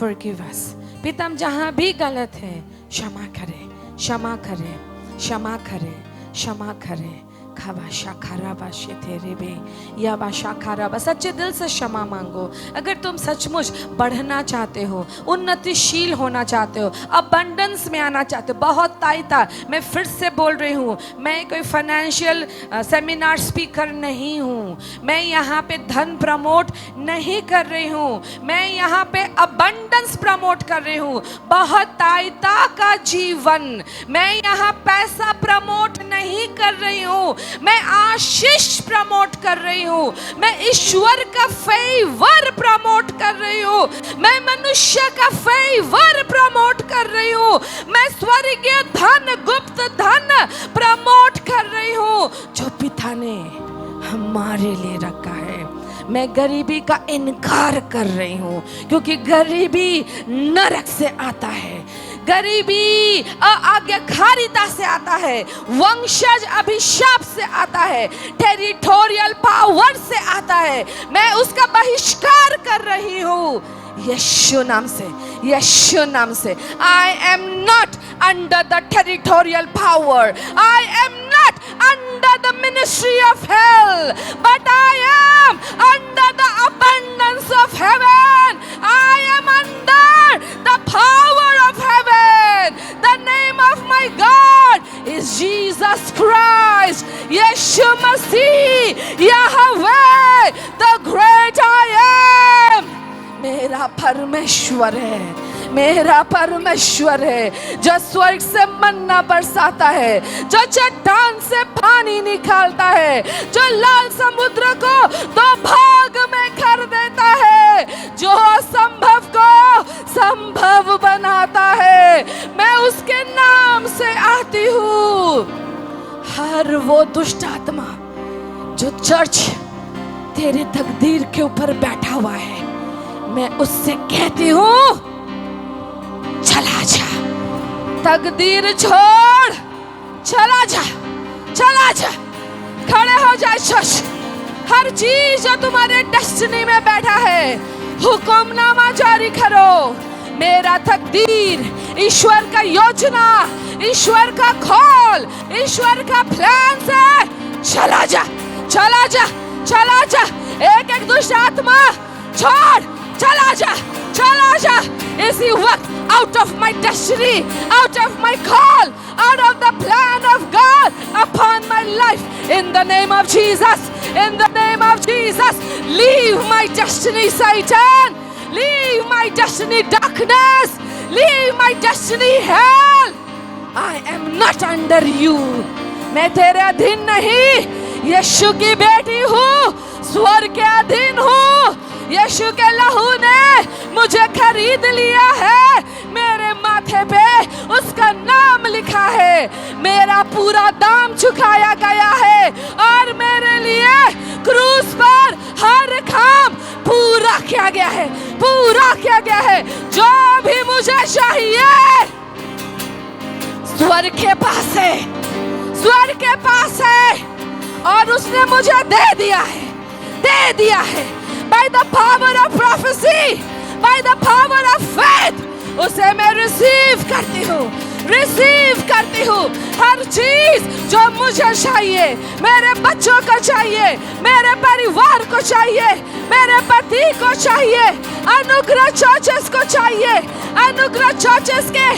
forgive us. पिता हम जहाँ भी गलत है क्षमा करे, क्षमा करे, क्षमा करे, क्षमा करे। खाबाशा खराबा शेतेरे बे या बाशा खराबा, सच्चे दिल से क्षमा मांगो। अगर तुम सचमुच बढ़ना चाहते हो, उन्नतिशील होना चाहते हो, अबंडेंस में आना चाहते हो, बहुत ताइता, मैं फिर से बोल रही हूँ, मैं कोई फाइनेंशियल सेमिनार स्पीकर नहीं हूँ, मैं यहाँ पे धन प्रमोट नहीं कर रही हूँ, मैं यहाँ पे अबंडेंस प्रमोट कर रही हूँ, बहुत ताइता का जीवन। मैं यहाँ पैसा प्रमोट नहीं कर रही हूँ, मैं आशीष प्रमोट कर रही हूँ, मैं ईश्वर का फेवर प्रमोट कर रही हूँ, मैं मनुष्य का फेवर प्रमोट कर रही हूँ, मैं स्वर्गीय धन, गुप्त धन प्रमोट कर रही हूँ जो पिता ने हमारे लिए रखा है। मैं गरीबी का इनकार कर रही हूँ, क्योंकि गरीबी नरक से आता है, गरीबी आज्ञाकारिता से आता है, वंशज अभिशाप से आता है, टेरिटोरियल पावर से आता है। मैं उसका बहिष्कार कर रही हूँ यीशु नाम से, यीशु नाम से। I am not under the territorial power, I am not under the ministry of hell, but I am under the abundance of heaven. I am under the power of heaven. The name of my God is Jesus Christ, Yeshua Masih, Yahweh, the great I am. मेरा परमेश्वर है, मेरा परमेश्वर है, जो स्वर्ग से मन्ना बरसाता है, जो चट्टान से पानी निकालता है, जो लाल समुद्र को दो भाग में कर देता है, जो असंभव को संभव बनाता है। मैं उसके नाम से आती हूँ। हर वो दुष्ट आत्मा जो चर्च तेरे तकदीर के ऊपर बैठा हुआ है, मैं उससे कहती हूँ चला जा, तकदीर छोड़, चला जा, चला जा, खड़े हो जा। शश, हर चीज जो तुम्हारे डेस्टिनी में बैठा है, हुक्मनामा जारी करो। मेरा तकदीर, ईश्वर का योजना, ईश्वर का कॉल, ईश्वर का प्लान से चला जा, चला जा, चला जा। एक एक दुष्ट आत्मा छोड़, चला जा, चला जा इसी वक्त। Out of my destiny, out of my call, out of the plan of God upon my life, in the name of Jesus, in the name of Jesus. Leave my destiny, Satan, leave my destiny, darkness, leave my destiny, hell. I am not under you. मैं तेरे अधीन नहीं, यीशु की बेटी हूँ, स्वर्ग के अधीन हूँ। यीशु के लहू ने मुझे खरीद लिया है, मेरे माथे पे उसका नाम लिखा है, मेरा पूरा दाम चुकाया गया है, और मेरे लिए क्रूस पर हर काम पूरा किया गया है, पूरा किया गया है। जो भी मुझे चाहिए स्वर्ग के पास है, स्वर्ग के पास है, और उसने मुझे दे दिया है, दे दिया है। By the power of prophecy, by the power of faith, उसे मैं रिसीव करती हूँ, रिसीव करती हूँ। हर चीज जो मुझे चाहिए, मेरे बच्चों को चाहिए, मेरे परिवार को चाहिए, मेरे पति को चाहिए, अनुग्रह चर्चेस को चाहिए, अनुग्रह चर्चेस के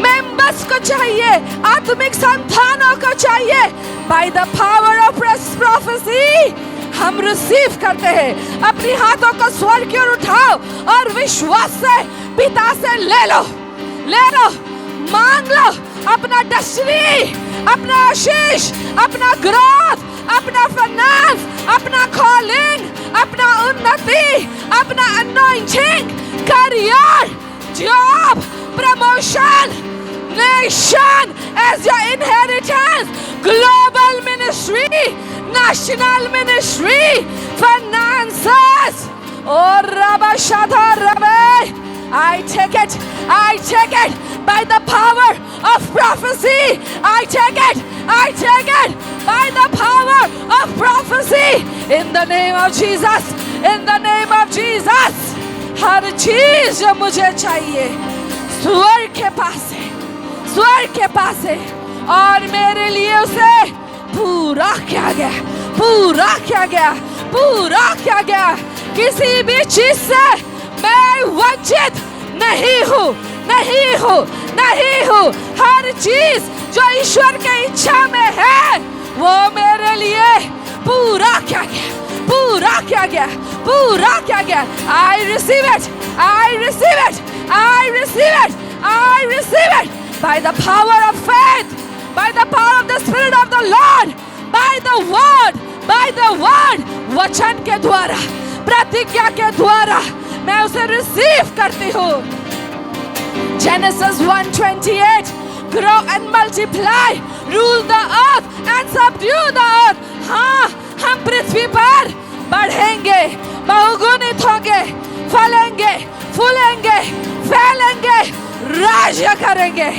मेंबर्स को चाहिए, आत्मिक संतानों को चाहिए। By the power of prophecy, हम रिसीव करते हैं। अपनी हाथों को स्वर्ग की ओर उठाओ और विश्वास से पिता से ले लो, ले लो, मांग लो अपना डेस्टिनी, अपना आशीष, अपना ग्रोथ, अपना फाइनेंस, अपना कॉलिंग, अपना उन्नति, अपना anointing, career, job, promotion, nation as your inheritance, global ministry, national ministry, finances. Oh, Rabba Shadha Rabbe, I take it by the power of prophecy. I take it by the power of prophecy. In the name of Jesus, in the name of Jesus. हर चीज जो मुझे चाहिए स्वर्ग के पास है, स्वर्ग के पास है, और मेरे लिए उसे पूरा किया गया, पूरा किया गया, पूरा किया गया। किसी भी चीज से मैं वंचित नहीं हूँ, नहीं हूँ, नहीं हूँ। हर चीज जो ईश्वर की इच्छा में है वो मेरे लिए पूरा किया गया, पूरा किया गया, पूरा किया गया। I receive it, I receive it, I receive it, I receive it by the power of faith, by the power of the Spirit of the Lord, by the word, by the word, वचन के द्वारा, प्रतिज्ञा के द्वारा मैं उसे receive करती हूँ। Genesis 1:28, grow and multiply, rule the earth and subdue the earth. हाँ, हम पृथ्वी पर बढ़ेंगे, बहुगुणित होंगे, फलेंगे, फूलेंगे, फैलेंगे, राज्य करेंगे,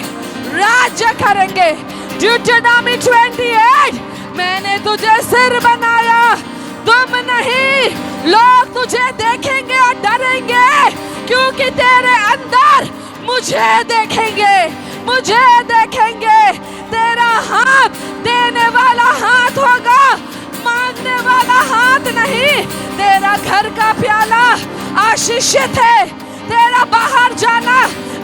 राज्य करेंगे। Deuteronomy 28, मैंने तुझे सिर बनाया, तुम नहीं। लोग तुझे देखेंगे और डरेंगे क्योंकि तेरे अंदर मुझे देखेंगे, मुझे देखेंगे। तेरा हाथ देने वाला हाथ होगा, मांगने वाला हाथ नहीं। तेरा घर का प्याला आशीषित है, तेरा बाहर जाना,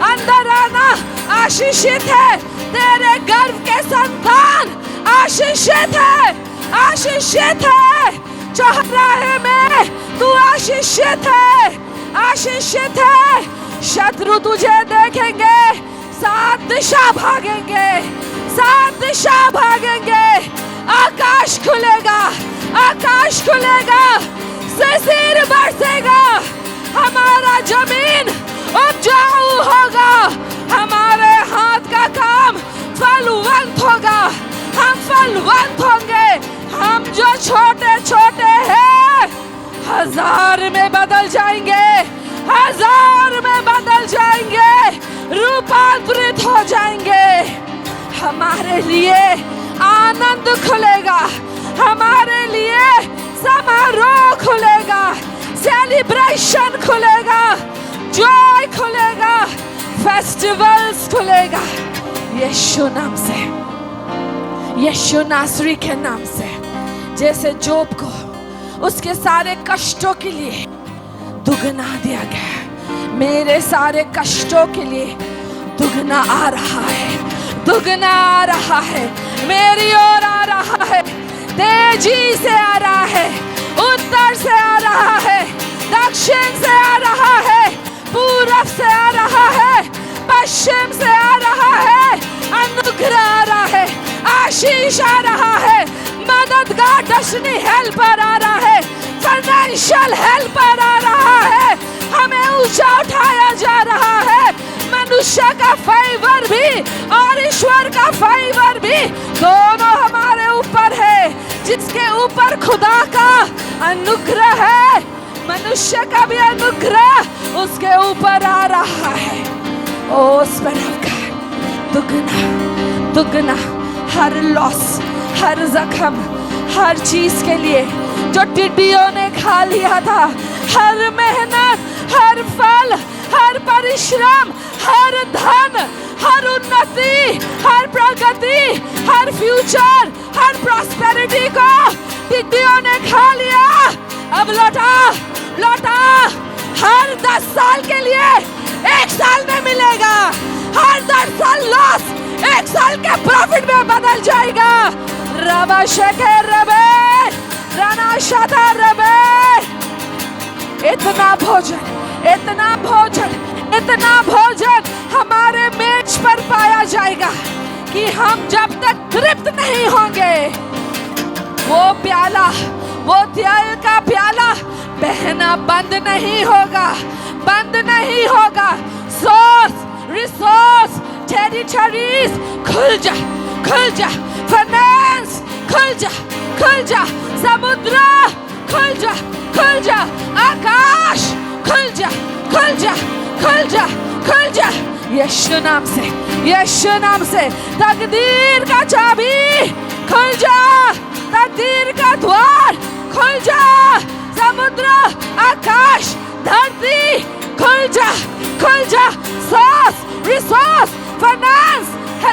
अंदर आना आशीषित है। तेरे गर्भ के संतान आशीषित है, आशीषित है। चौराहे में तू आशीषित है, आशीषित है। शत्रु तुझे देखेंगे, सात दिशा भागेंगे, सात दिशा भागेंगे। आकाश खुलेगा, आकाश खुलेगा, सिर बरसेगा। हमारा जमीन उपजाऊ होगा, हमारे हाथ का काम फलवंत होगा, हम फलवंत होंगे। हम जो छोटे छोटे हैं 1000 में बदल जाएंगे, 1000 में बदल जाएंगे, रूपांतरित हो जाएंगे। हमारे लिए आनंद खुलेगा, हमारे लिए समारोह खुलेगा, सेलिब्रेशन खुलेगा, जॉय खुलेगा, फेस्टिवल्स खुलेगा। यीशु नाम से, यीशु नासरी के नाम से। जैसे जोब को उसके सारे कष्टों के लिए दुगना दिया गया, मेरे सारे कष्टों के लिए दुगना आ रहा है, दुगना आ रहा है, मेरी ओर आ रहा है। तेजी से आ रहा है, उत्तर से आ रहा है, दक्षिण से आ रहा है, पूरब से आ रहा है, पश्चिम से आ रहा है। अनुग्रह आ रहा है, आशीष आ रहा है, मददगार डेस्टिनी हेल्पर आ रहा है, फाइनेंशियल हेल्पर आ रहा है। हमें ऊंचा उठाया जा रहा है। मनुष्य का फेवर भी और ईश्वर का फेवर भी दोनों हमारे ऊपर है। जिसके ऊपर खुदा का अनुग्रह है, मनुष्य का भी अनुग्रह उसके ऊपर आ रहा है। ओ स्पिरिट ऑफ गॉड, दुगना दुगना, हर लॉस, हर जख्म, हर चीज के लिए जो टिड्डियों ने खा लिया था, हर मेहनत, हर फल, हर परिश्रम, हर धन, हर उन्नति, हर प्रगति, हर फ्यूचर, हर प्रॉस्पेरिटी को टिड्डियों ने खा लिया। अब लौटा, लौटा। हर 10 साल के लिए 1 साल में मिलेगा, हर 10 साल लॉस 1 साल के प्रॉफिट में बदल जाएगा। रबा शेखे रबे, राना शादा रबे। इतना भोजन, इतना भोजन, इतना भोजन हमारे मेज पर पाया जाएगा कि हम जब तक तृप्त नहीं होंगे, वो प्याला, वो तेल का प्याला बहना बंद नहीं होगा, बंद नहीं होगा। सोर्स, रिसोर्स, टेरिटरीज खुल जा, खुल जा, फाइनेंस खुल जा, खुल जा, समुद्र खुल जा, खुल जा, आकाश खुल जा, खुल जा, खुल जा, खुल जा। यीशु नाम से, यीशु नाम से तकदीर का चाबी खुल जा, तकदीर का द्वार खुल जा, समुद्र, आकाश, धरती खुल जा, खुल जा। Source, resource, finance,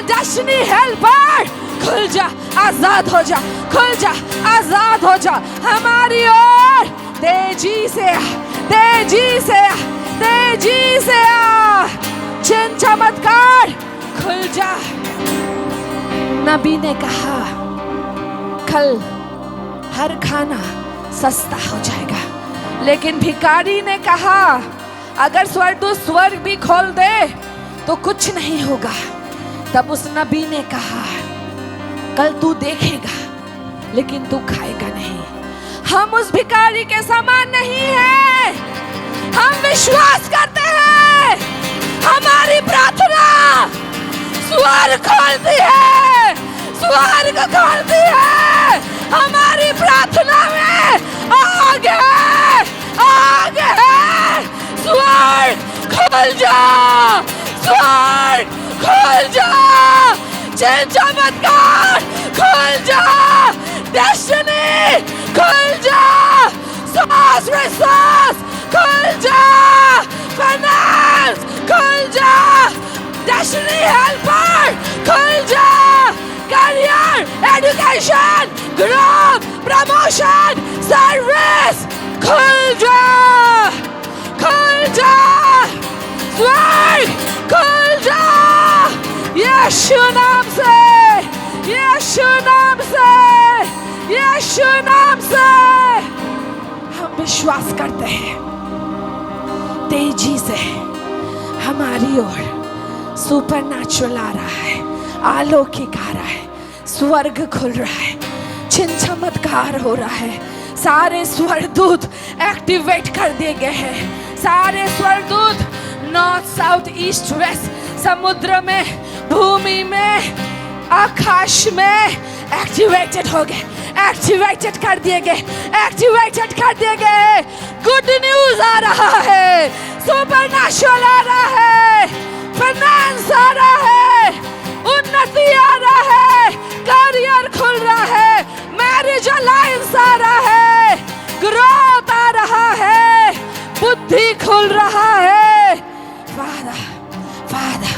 destiny helper खुल जा, आजाद हो जा, खुल जा, आजाद हो जा। हमारी ओर तेजी से आ, तेजी से आ, तेजी से आ। चिन्ह चमत्कार खुल जा। नबी ने कहा कल हर खाना सस्ता हो जाएगा, लेकिन भिखारी ने कहा अगर स्वर्गदूत स्वर्ग भी खोल दे तो कुछ नहीं होगा। तब उस नबी ने कहा कल तू देखेगा लेकिन तू खाएगा नहीं। हम उस भिखारी के समान नहीं हैं। हम विश्वास करते हैं हमारी प्रार्थना स्वर्ग खोलती है, स्वर्ग खोलती है। हमारी प्रार्थना में आगे, आगे स्वर्ग खोल जा, स्वर्ग खोल जा, चिन्ह चमत्कार खुल जा, डेस्टिनी खुल जा, सोर्स, रिसोर्स खुल जा, फाइनेंस खुल जा, डेस्टिनी हेल्पर खुल जा, career, education, growth, promotion, service खुल जा, खुल जा, स्वर्ग खुल जा। यीशु नाम से, यीशु नाम से, यीशु नाम से हम विश्वास करते हैं तेजी से हमारी ओर सुपरनैचुरल आ रहा है, अलौकिक आ रहा है, स्वर्ग खुल रहा है, चिन्ह चमत्कार हो रहा है। सारे स्वर्गदूत एक्टिवेट कर दिए गए हैं। सारे स्वर्गदूत नॉर्थ, साउथ, ईस्ट, वेस्ट, समुद्र में, भूमि में, आकाश में एक्टिवेटेड हो गए, एक्टिवेटेड कर दिए गए, एक्टिवेटेड कर दिए गए। गुड न्यूज आ रहा है, सुपरनैचुरल आ रहा है, फाइनेंस आ रहा है, उन्नति आ रहा है, करियर खुल रहा है, मैरिज अलायंस आ रहा है, ग्रोथ आ रहा है, बुद्धि खुल रहा है। Father, Father,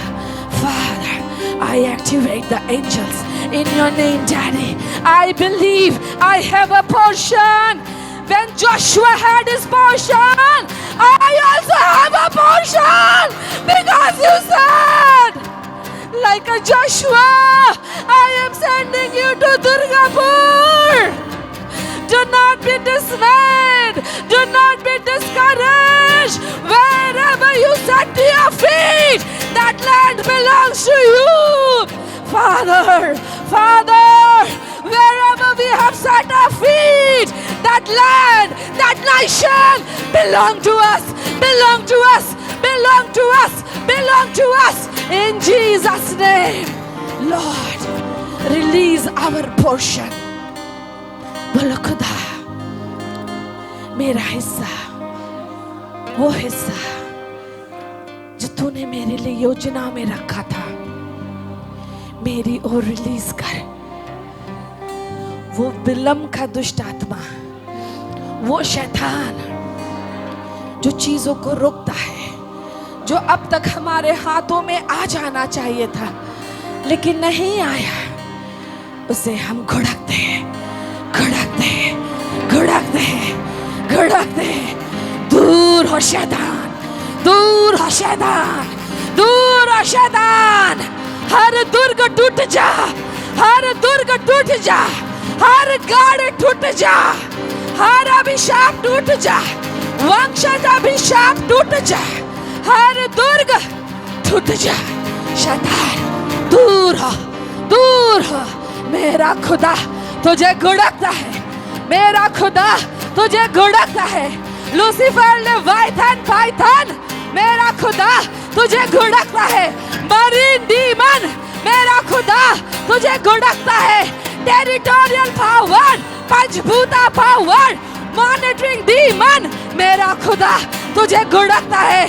Father, I activate the angels in your name, Daddy. I believe I have a portion. When Joshua had his portion, I also have a portion. Because you said, like a Joshua, I am sending you to Durgapur. Do not be dismayed. Do not be discouraged. Wherever you set your feet, that land belongs to you. Father, Father, wherever we have set our feet, that land, that nation belong to us, belong to us, belong to us, belong to us. In Jesus' name, Lord, release our portion. बोलो खुदा, मेरा हिस्सा, वो हिस्सा जो तूने मेरे लिए योजना में रखा था, मेरी ओर रिलीज कर। वो विलंब का दुष्ट आत्मा, वो शैतान जो चीजों को रोकता है, जो अब तक हमारे हाथों में आ जाना चाहिए था लेकिन नहीं आया, उसे हम घुड़कते हैं, घुड़कते हैं, घुड़कते हैं, घुड़कते हैं। दूर हो शैतान, दूर हो शैतान, दूर हो शैतान। हर दुर्ग टूट जा, हर दुर्ग टूट जा, हर गाड़ टूट जा, हर अभिशाप टूट जा, वंशज अभिशाप टूट जा, हर दुर्ग टूट जा। शैतान दूर हो, दूर हो। मेरा खुदा तुझे गुड़कता है, मेरा खुदा तुझे गुड़कता है। लूसीफर ने पाइथन, मेरा खुदा तुझे गुड़कता है। मरीन डीमन, मेरा खुदा तुझे गुड़कता है। टेरिटोरियल पावर, पंचभूता पावर, मॉनिटरिंग डीमन, मेरा खुदा तुझे गुड़कता है।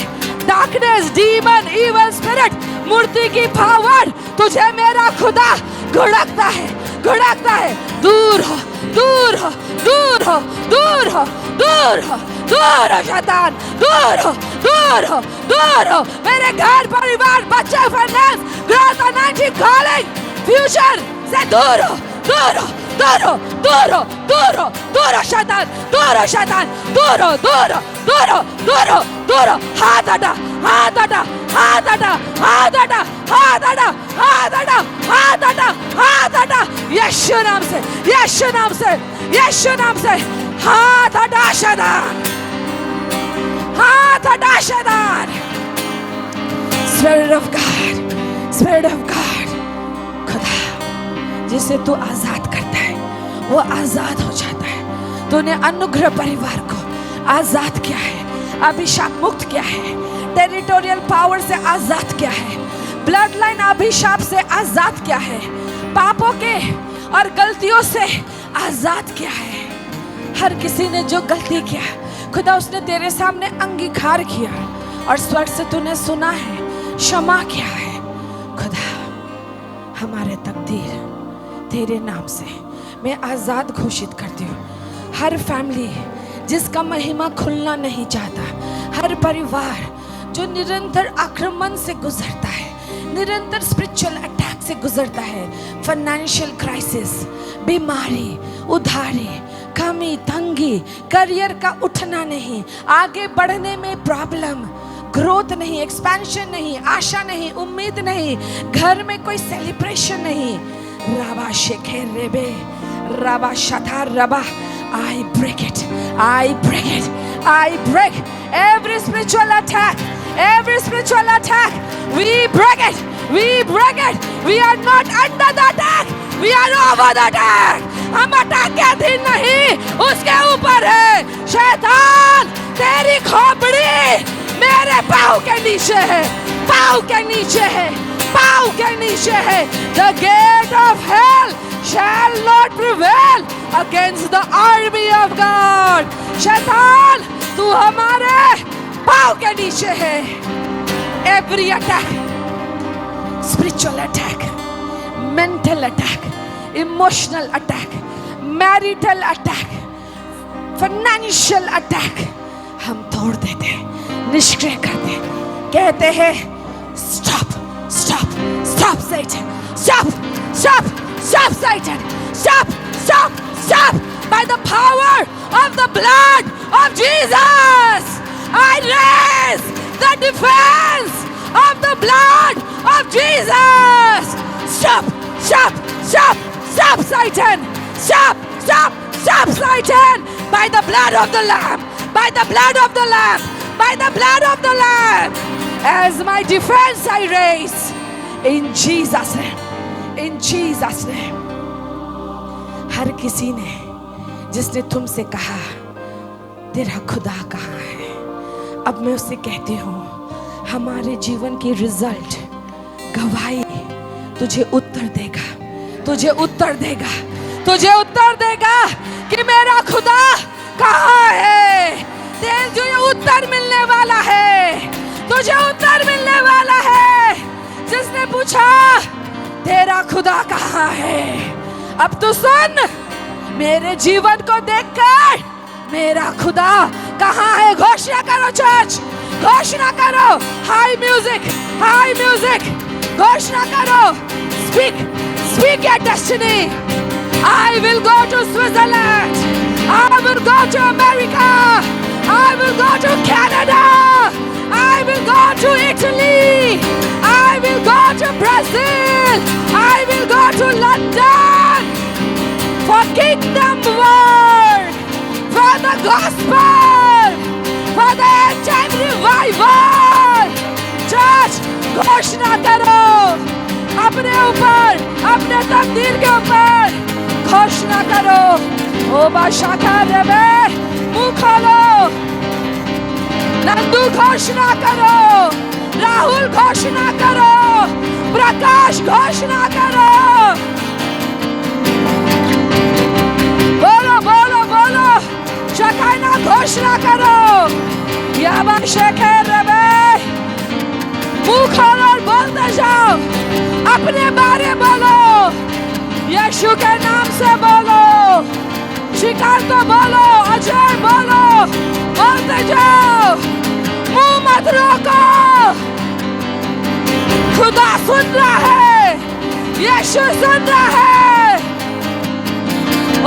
डार्कनेस डीमन, इविल स्पिरिट, मूर्ति की पावर, तुझे मेरा खुदा गुड़कता है, गुड़कता है। दूर हो, दूर हो, दूर हो, दूर हो, दूर हो, दूर हो शैतान, दूर हो, दूर हो, दूर हो। मेरे घर परिवार बच्चे finance growth energy calling future से दूर हो, दूर हो, दूर हो, दूर हो, दूर हो, दूर हो शैतान, दूर हो शैतान, दूर हो, दूर हो, दूर हो, दूर हो, दूर हो। हाथ हटा, हाथ हटा, हाथ हटा, हाथ हटा, हाथ हटा, हाथ हटा, हाथ हटा, हाथ हटा। यीशु नाम से, यीशु नाम से, यीशु नाम से हाथ हटा शैतान, हाथ हटा शैतान। Spirit of God, spirit of God, खुदा जिसे तू आजाद करता है वो आजाद हो जाता है। तूने अनुग्रह परिवार को आजाद किया है, अभिशाप मुक्त किया है, टेरिटोरियल पावर से आजाद किया है, ब्लड लाइन अभिशाप से आजाद किया है, पापों के और गलतियों से आजाद किया है। हर किसी ने जो गलती किया खुदा उसने तेरे सामने अंगीकार किया और स्वर्ग से तूने सुना है, क्षमा किया है। खुदा हमारे तकदीर तेरे नाम से मैं आजाद घोषित करती हूँ। हर फैमिली जिसका महिमा खुलना नहीं चाहता, हर परिवार जो निरंतर आक्रमण से गुजरता है, निरंतर स्पिरिचुअल अटैक से गुजरता है, फाइनेंशियल क्राइसिस, बीमारी, उधारी, कमी, तंगी, करियर का उठना नहीं, आगे बढ़ने में प्रॉब्लम, ग्रोथ नहीं, एक्सपेंशन नहीं, आशा नहीं, उम्मीद नहीं, घर में कोई सेलिब्रेशन नहीं। राबा शेखे रेबे, राबा शथा रबा, I break it, I break it, I break every spiritual attack, every spiritual attack. We break it, we break it. We are not under the attack, we are over the attack. हम attack के अधीन नहीं, उसके ऊपर है। शैतान तेरी खोपड़ी मेरे पाँव के नीचे है, पाँव के नीचे है, पाँव के नीचे है। The gate of hell shall not prevail against the army of God. शैतान तू हमारे पाँव के नीचे है। Every attack, spiritual attack, mental attack, emotional attack, marital attack, financial attack, हम तोड़ देते, निष्क्रिय करते, कहते हैं stop, stop, stop Satan, stop, stop, stop Satan, stop, stop, stop. By the power of the blood of Jesus, I raise the defense of the blood of Jesus. Stop, stop, stop, stop Satan, stop, stop, stop Satan. By the blood of the Lamb, by the blood of the Lamb, by the blood of the Lamb, as my defense I raise in Jesus' name, in Jesus' name. हर किसी ने जिसने तुमसे कहा तेरा खुदा कहाँ है, अब मैं उससे कहती हूँ हमारे जीवन की रिजल्ट, गवाही तुझे उत्तर देगा, तुझे उत्तर देगा, तुझे उत्तर देगा कि मेरा खुदा कहाँ है। तुझे उत्तर मिलने वाला है, तुझे उत्तर मिलने वाला है। जिसने पूछा तेरा खुदा कहाँ है, अब तू सुन, मेरे जीवन को देखकर मेरा खुदा कहाँ है घोषणा करो चर्च, घोषणा करो। हाई म्यूजिक, हाई म्यूजिक, घोषणा करो। Speak, speak your destiny. I will go to Switzerland, I will go to America, I will go to Canada, I will go to Italy, I will go to Brazil, I will go to London. for kingdom work, for the gospel, for the end time revival. Church, घोषणा करो अपने ऊपर, अपने तकदीर के ऊपर घोषणा करो। ओ बादशाह कर में मुंह खोलो, नंदू घोषणा करो, राहुल घोषणा करो, प्रकाश घोषणा करो। बोलो बोलो बोलो, शकाना घोषणा करो। याबाशेखर में मुंह खोलो और बोलते जाओ, अपने बारे बोलो, यीशु के नाम से बोलो, शिकायत बोलो, अजय बोलो, बोलते जाओ, मुंह मत रोको। खुदा सुन रहा है, यीशु सुन रहा है।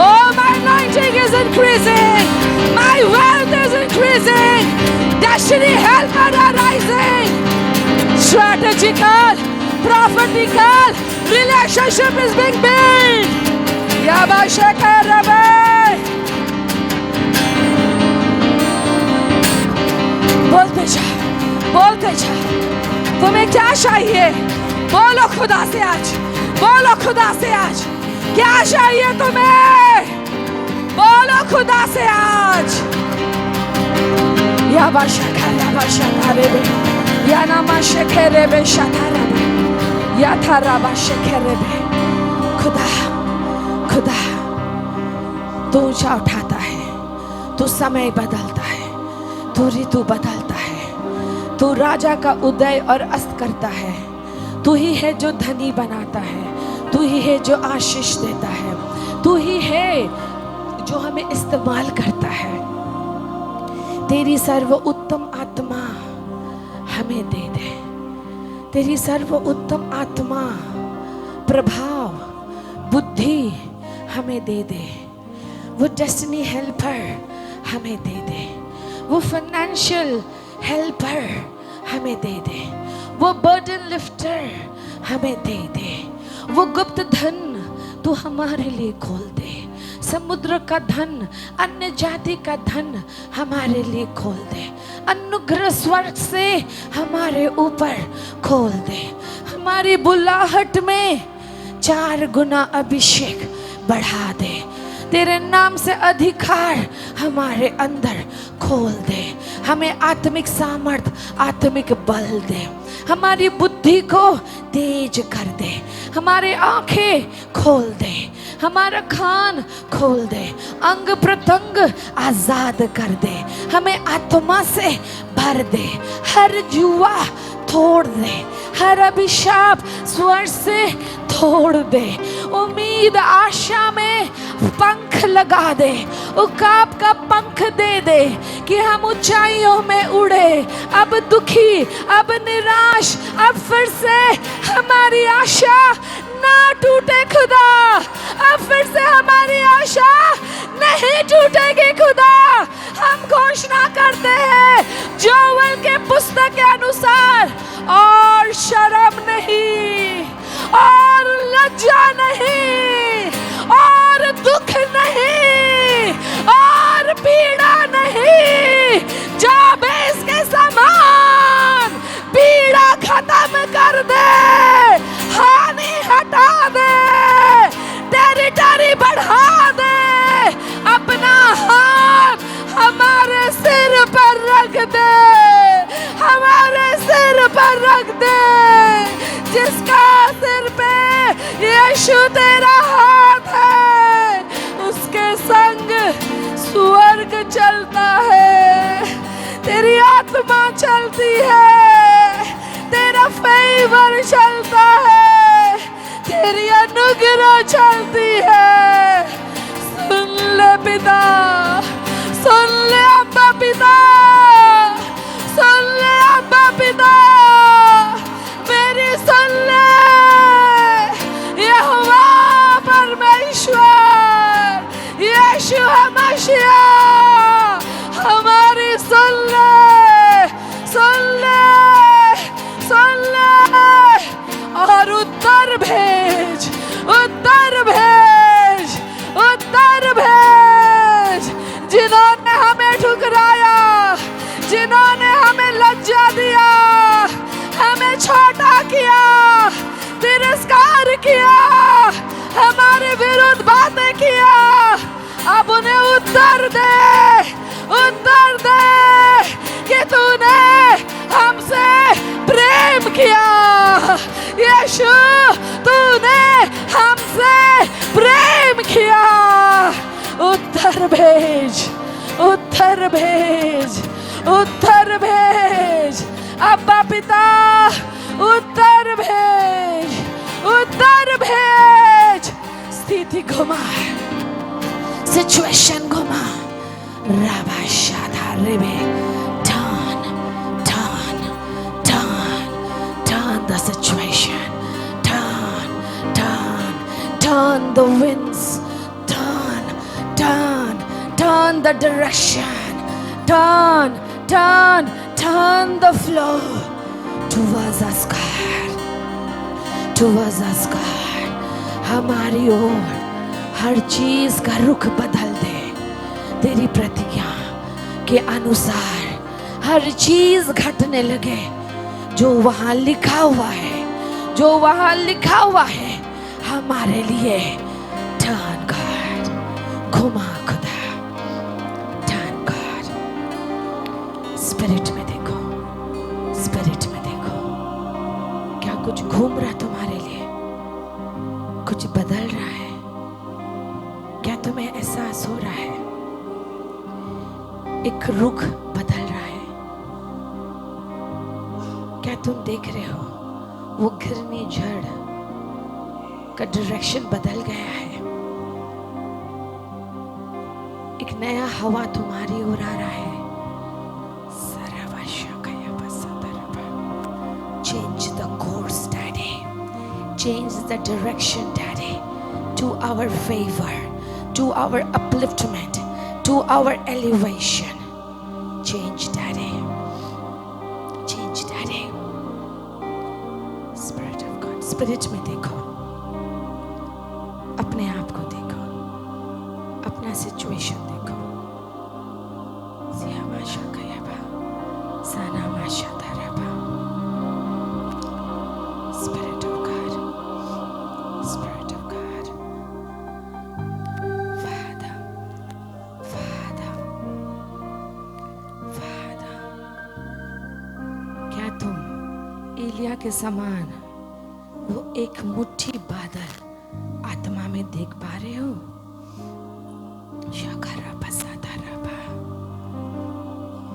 Oh, my anointing is increasing, my wealth is increasing, destiny helper arising, strategical, prophetical relationship is being built. याबाशेखर में बोलते जाओ, बोलते जाओ, तुम्हें क्या चाहिए? बोलो खुदा से आज, बोलो खुदा से आज, क्या चाहिए तुम्हें? बोलो खुदा से आज। याबाशेखर में या नामाशेखर में शतारा में या थारा बाशेखर में खुदा खुदा तू ऊंचा उठाता है, तू समय बदलता है, तू ऋतु बदलता है, तू राजा का उदय और अस्त करता है। तू ही है जो धनी बनाता है, तू ही है जो आशीष देता है, तू ही है जो हमें इस्तेमाल करता है। तेरी सर्व उत्तम आत्मा हमें दे दे, तेरी सर्व उत्तम आत्मा, प्रभाव, बुद्धि हमें दे दे। वो डेस्टिनी हेल्पर हमें दे दे, वो फाइनेंशियल हेल्पर हमें दे दे, वो बर्डन लिफ्टर हमें दे दे, वो गुप्त धन तू हमारे लिए खोल दे, समुद्र का धन, अन्य जाति का धन हमारे लिए खोल दे, अनुग्रह स्वर्ग से हमारे ऊपर खोल दे, हमारी बुलाहट में 4 गुना अभिषेक बढ़ा दे, तेरे नाम से अधिकार हमारे अंदर खोल दे, हमें आत्मिक सामर्थ, आत्मिक बल दे, हमारी बुद्धि को तेज कर दे, हमारे आंखें खोल दे, हमारा कान खोल दे, अंग प्रत्यंग आजाद कर दे, हमें आत्मा से भर दे, हर जुआ तोड़ दे, हर अभिशाप स्वर से तोड़ दे, उम्मीद आशा में पंख लगा दे, उकाब का पंख दे दे कि हम ऊंचाइयों में उड़े। अब दुखी, अब निराश, अब फिर से हमारी आशा ना टूटे खुदा, अब फिर से हमारी आशा नहीं टूटेगी खुदा। हम घोषणा करते हैं जोएल के पुस्तक के अनुसार, और शर्म नहीं, और लज्जा नहीं, और दुख नहीं, और पीड़ा नहीं, जाबेस के समान पीड़ा खत्म कर दे, हानि हटा दे, टेरिटरी बढ़ा दे, अपना हाथ हमारे सिर पर रख दे, हमारे सिर पर रख दे, जिसका सिर पे यीशु तेरा हाथ है, उसके संग स्वर्ग चलता है, तेरी आत्मा चलती है, तेरा फेवर चलता है, तेरी अनुग्रह चलती है। सुन ले पिता, सुन ले अब्बा पिता, सुन ले अब्बा पिता, मेरी सुन ले यहोवा परमेश्वर, यीशु मसीह, हमारी सुन ले, सुन ले, सुन ले, और उत्तर भेज, उत्तर भेज, उत्तर यीशु तूने हमसे प्रेम किया, उत्तर भेज, उत्तर भेज, उत्तर भेज, अब्बा पिता उत्तर भेज, उत्तर भेज। स्थिति घुमा, सिचुएशन घुमा, राबा शादा रेबे, turn, turn, turn, turn the situation, turn, turn, turn the winds, turn, turn, turn the direction, turn, turn, turn the flow towards us, God, towards us, God। हमारी ओर हर चीज का रुख बदल दे, तेरी प्रतिज्ञा के अनुसार हर चीज घटने लगे। जो वहां लिखा हुआ है, जो वहां लिखा हुआ है हमारे लिए, टर्न गॉड, घुमा खुदा, टर्न गॉड। स्पिरिट में देखो, स्पिरिट में देखो, क्या कुछ घूम रहा तुम्हारे लिए, कुछ बदल रहा है? क्या तुम्हें एहसास हो रहा है एक रुख बदल रहा है? क्या तुम देख रहे हो वो घिरनी जड़ का डायरेक्शन बदल गया है? एक नया हवा तुम्हारी ओर आ रहा है। Change the course, Daddy. Change the direction, Daddy, to our favor, to our upliftment, to our elevation. Change, Daddy. Change, Daddy. Spirit of God, Spirit में देखो, अपने आप को देखो, अपना सिचुएशन देखो। सियामाशा कयाबा, सानामाशा धराबा। Spirit of God, Spirit of God, Father, Father, Father, क्या तुम एलिया के समान वो एक मुट्ठी बादल आत्मा में देख पा रहे हो? शखरा पसादा रबा,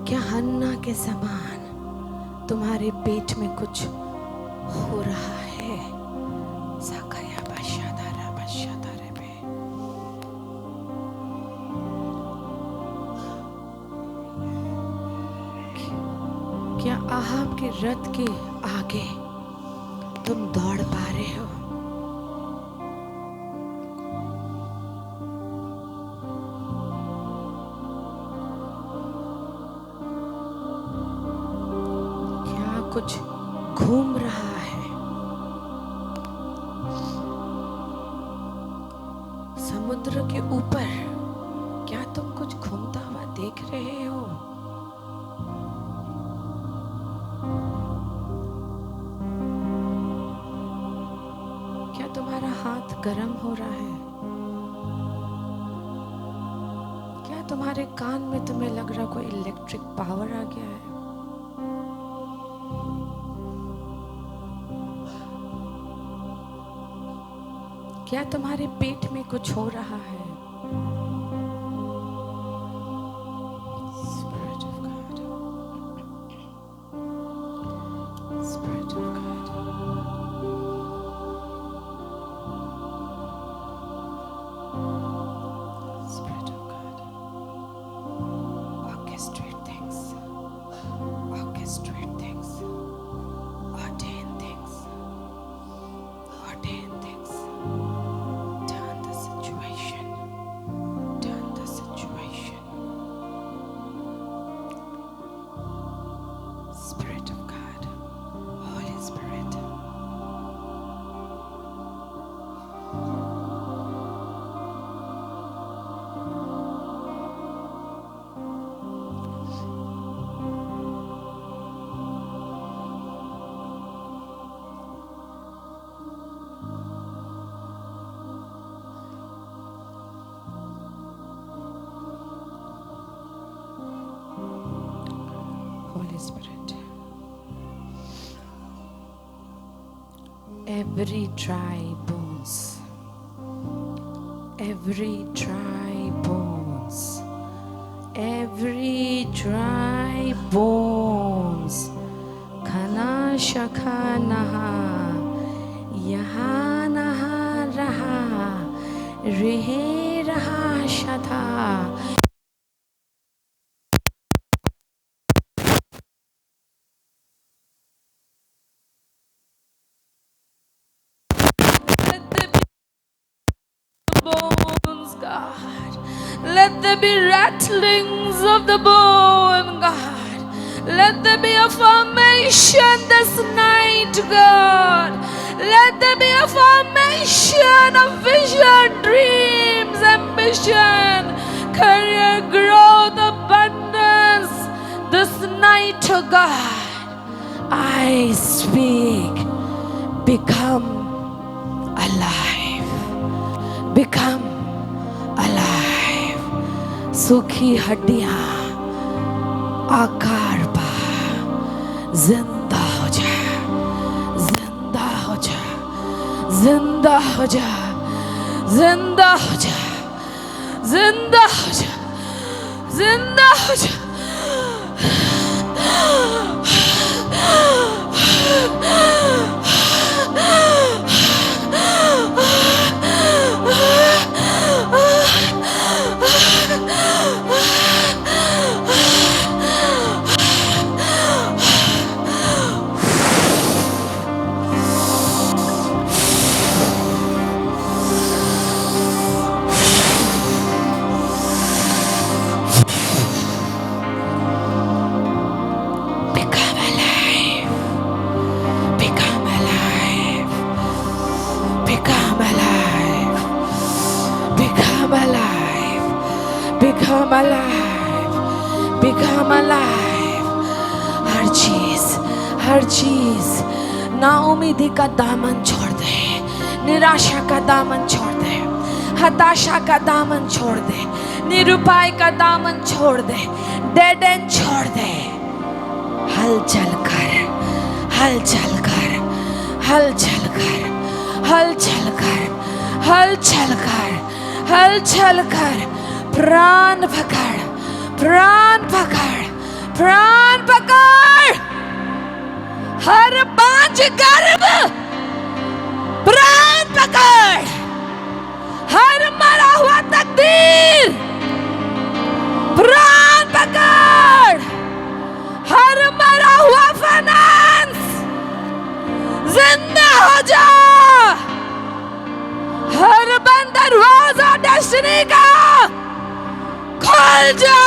क्या हन्ना के समान तुम्हारे पेट में कुछ हो रहा है? साकया बशादारा बशादारे पे क्या आहाब के रथ के आगे तुम दौड़ पा रहे हो? क्या कुछ घूम रहा है? समुद्र के ऊपर क्या तुम कुछ घूमता हुआ देख रहे हो? क्या तुम्हारा हाथ गर्म हो रहा है? क्या तुम्हारे कान में तुम्हें लग रहा कोई इलेक्ट्रिक पावर आ गया है? क्या तुम्हारे पेट में कुछ हो रहा है? Spirit of God, Spirit of God, Spirit of God, orchestrate things, orchestrate things, ordain things, ordain things. Turn the situation. Turn the situation. Spirit of God, Holy Spirit. Holy Spirit. every dry bones, every dry bones, every dry bones, खाना शखा नहा, यहाँ नहा रहा, रह रहा शथा. Bones, God. Let there be rattlings of the bone, God. Let there be a formation this night, God. Let there be a formation of vision, dreams, ambition, career growth, abundance this night, oh God. I speak, become alive. Become alive. सूखी हड्डियां आकार पा, जिंदा हो जा, जिंदा हो जा, जिंदा हो जा, जिंदा हो जा, जिंदा हो जा, जिंदा हो जा. Become alive, become alive. हर चीज नाउमीदी का दामन छोड़ दे, निराशा का दामन छोड़ दे, हताशा का दामन छोड़ दे, निरुपाय का दामन छोड़ दे, डेड एंड छोड़ दे. हलचल कर, हलचल कर, हलचल कर, हलचल कर, हलचल कर, हलचल कर. प्राण पकड़, प्राण पकड़, प्राण पकड़. हर 5 गर्भ प्राण पकड़. हर मरा हुआ तकदीर प्राण पकड़. हर मरा हुआ फाइनेंस जिंदा हो जा. हर बंद दरवाजा डेस्टिनी का खुल जा,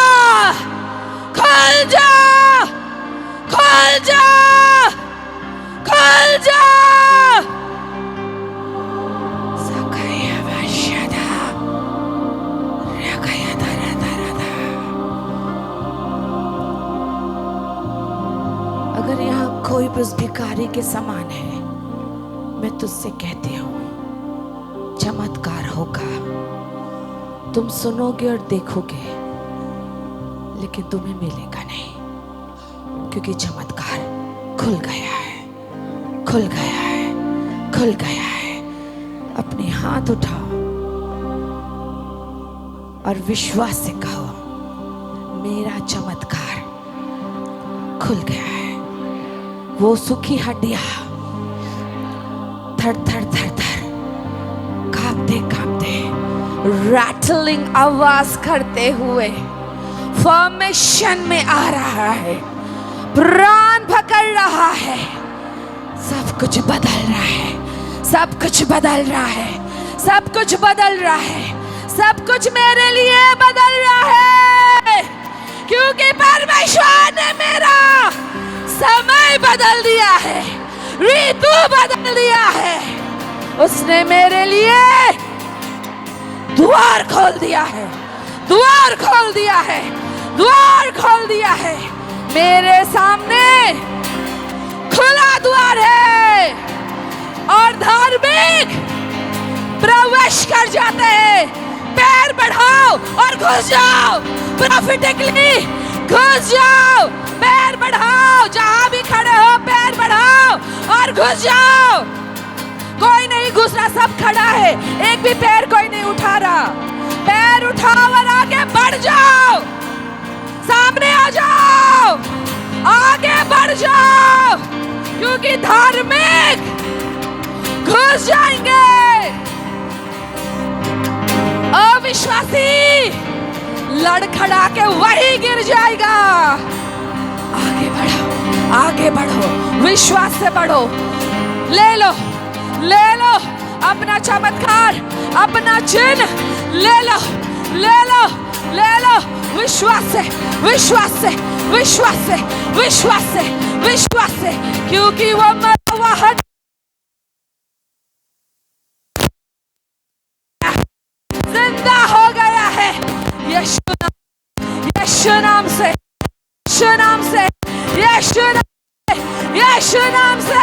खुल जा, खुल जा, खुल जा. सकया वशदा, रकया दरा दरा दा. अगर यहाँ कोई भी उस भिखारी के समान है, मैं तुझसे कहती हूँ चमत्कार होगा. तुम सुनोगे और देखोगे, लेकिन तुम्हें मिलेगा नहीं, क्योंकि चमत्कार खुल गया है, खुल गया है, खुल गया है. अपने हाथ उठाओ और विश्वास से कहो, मेरा चमत्कार खुल गया है. वो सूखी हड्डियां थर थर थर थर कांपते कांपते, रैटलिंग आवाज करते हुए फॉर्मेशन में आ रहा है, प्राण पकड़ रहा है. सब कुछ बदल रहा है, सब कुछ बदल रहा है, सब कुछ बदल रहा है, सब कुछ मेरे लिए बदल रहा है, क्योंकि परमेश्वर ने मेरा समय बदल दिया है, ऋतु बदल दिया है. उसने मेरे लिए द्वार खोल दिया है, द्वार खोल दिया है, द्वार खोल दिया है. मेरे सामने खुला द्वार है और धार्मिक प्रवेश कर जाते हैं. पैर बढ़ाओ और घुस जाओ, प्रॉफिटिकली घुस जाओ. पैर बढ़ाओ, जहां भी खड़े हो पैर बढ़ाओ और घुस जाओ. कोई नहीं घुस रहा, सब खड़ा है, एक भी पैर कोई नहीं उठा रहा। पैर उठाओ और आगे बढ़ जाओ, सामने आ जाओ, आगे बढ़ जाओ, क्योंकि धार्मिक घुस जाएंगे, अविश्वासी लड़खड़ा के वही गिर जाएगा। आगे बढ़ो, आगे बढ़ो, विश्वास से बढ़ो। ले लो, ले लो अपना चमत्कार, अपना चिन्ह ले लो, ले लो, ले लो, विश्वास से, विश्वास से, विश्वास से, विश्वास से, विश्वास से, क्योंकि वो मरा हुआ हट जिंदा हो गया है। यीशु नाम, यीशु नाम से, यीशु नाम से, यीशु नाम से, यीशु नाम से,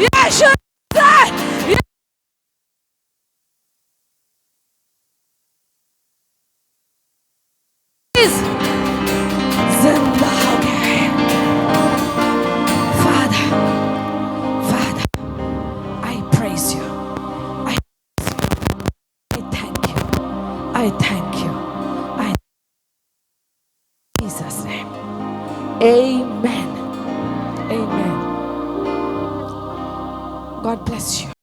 यीशु से, जिंदा हो गया है। Father, Father, I praise you. I thank you. I thank you. I in Jesus' name. Amen. Amen. God bless you.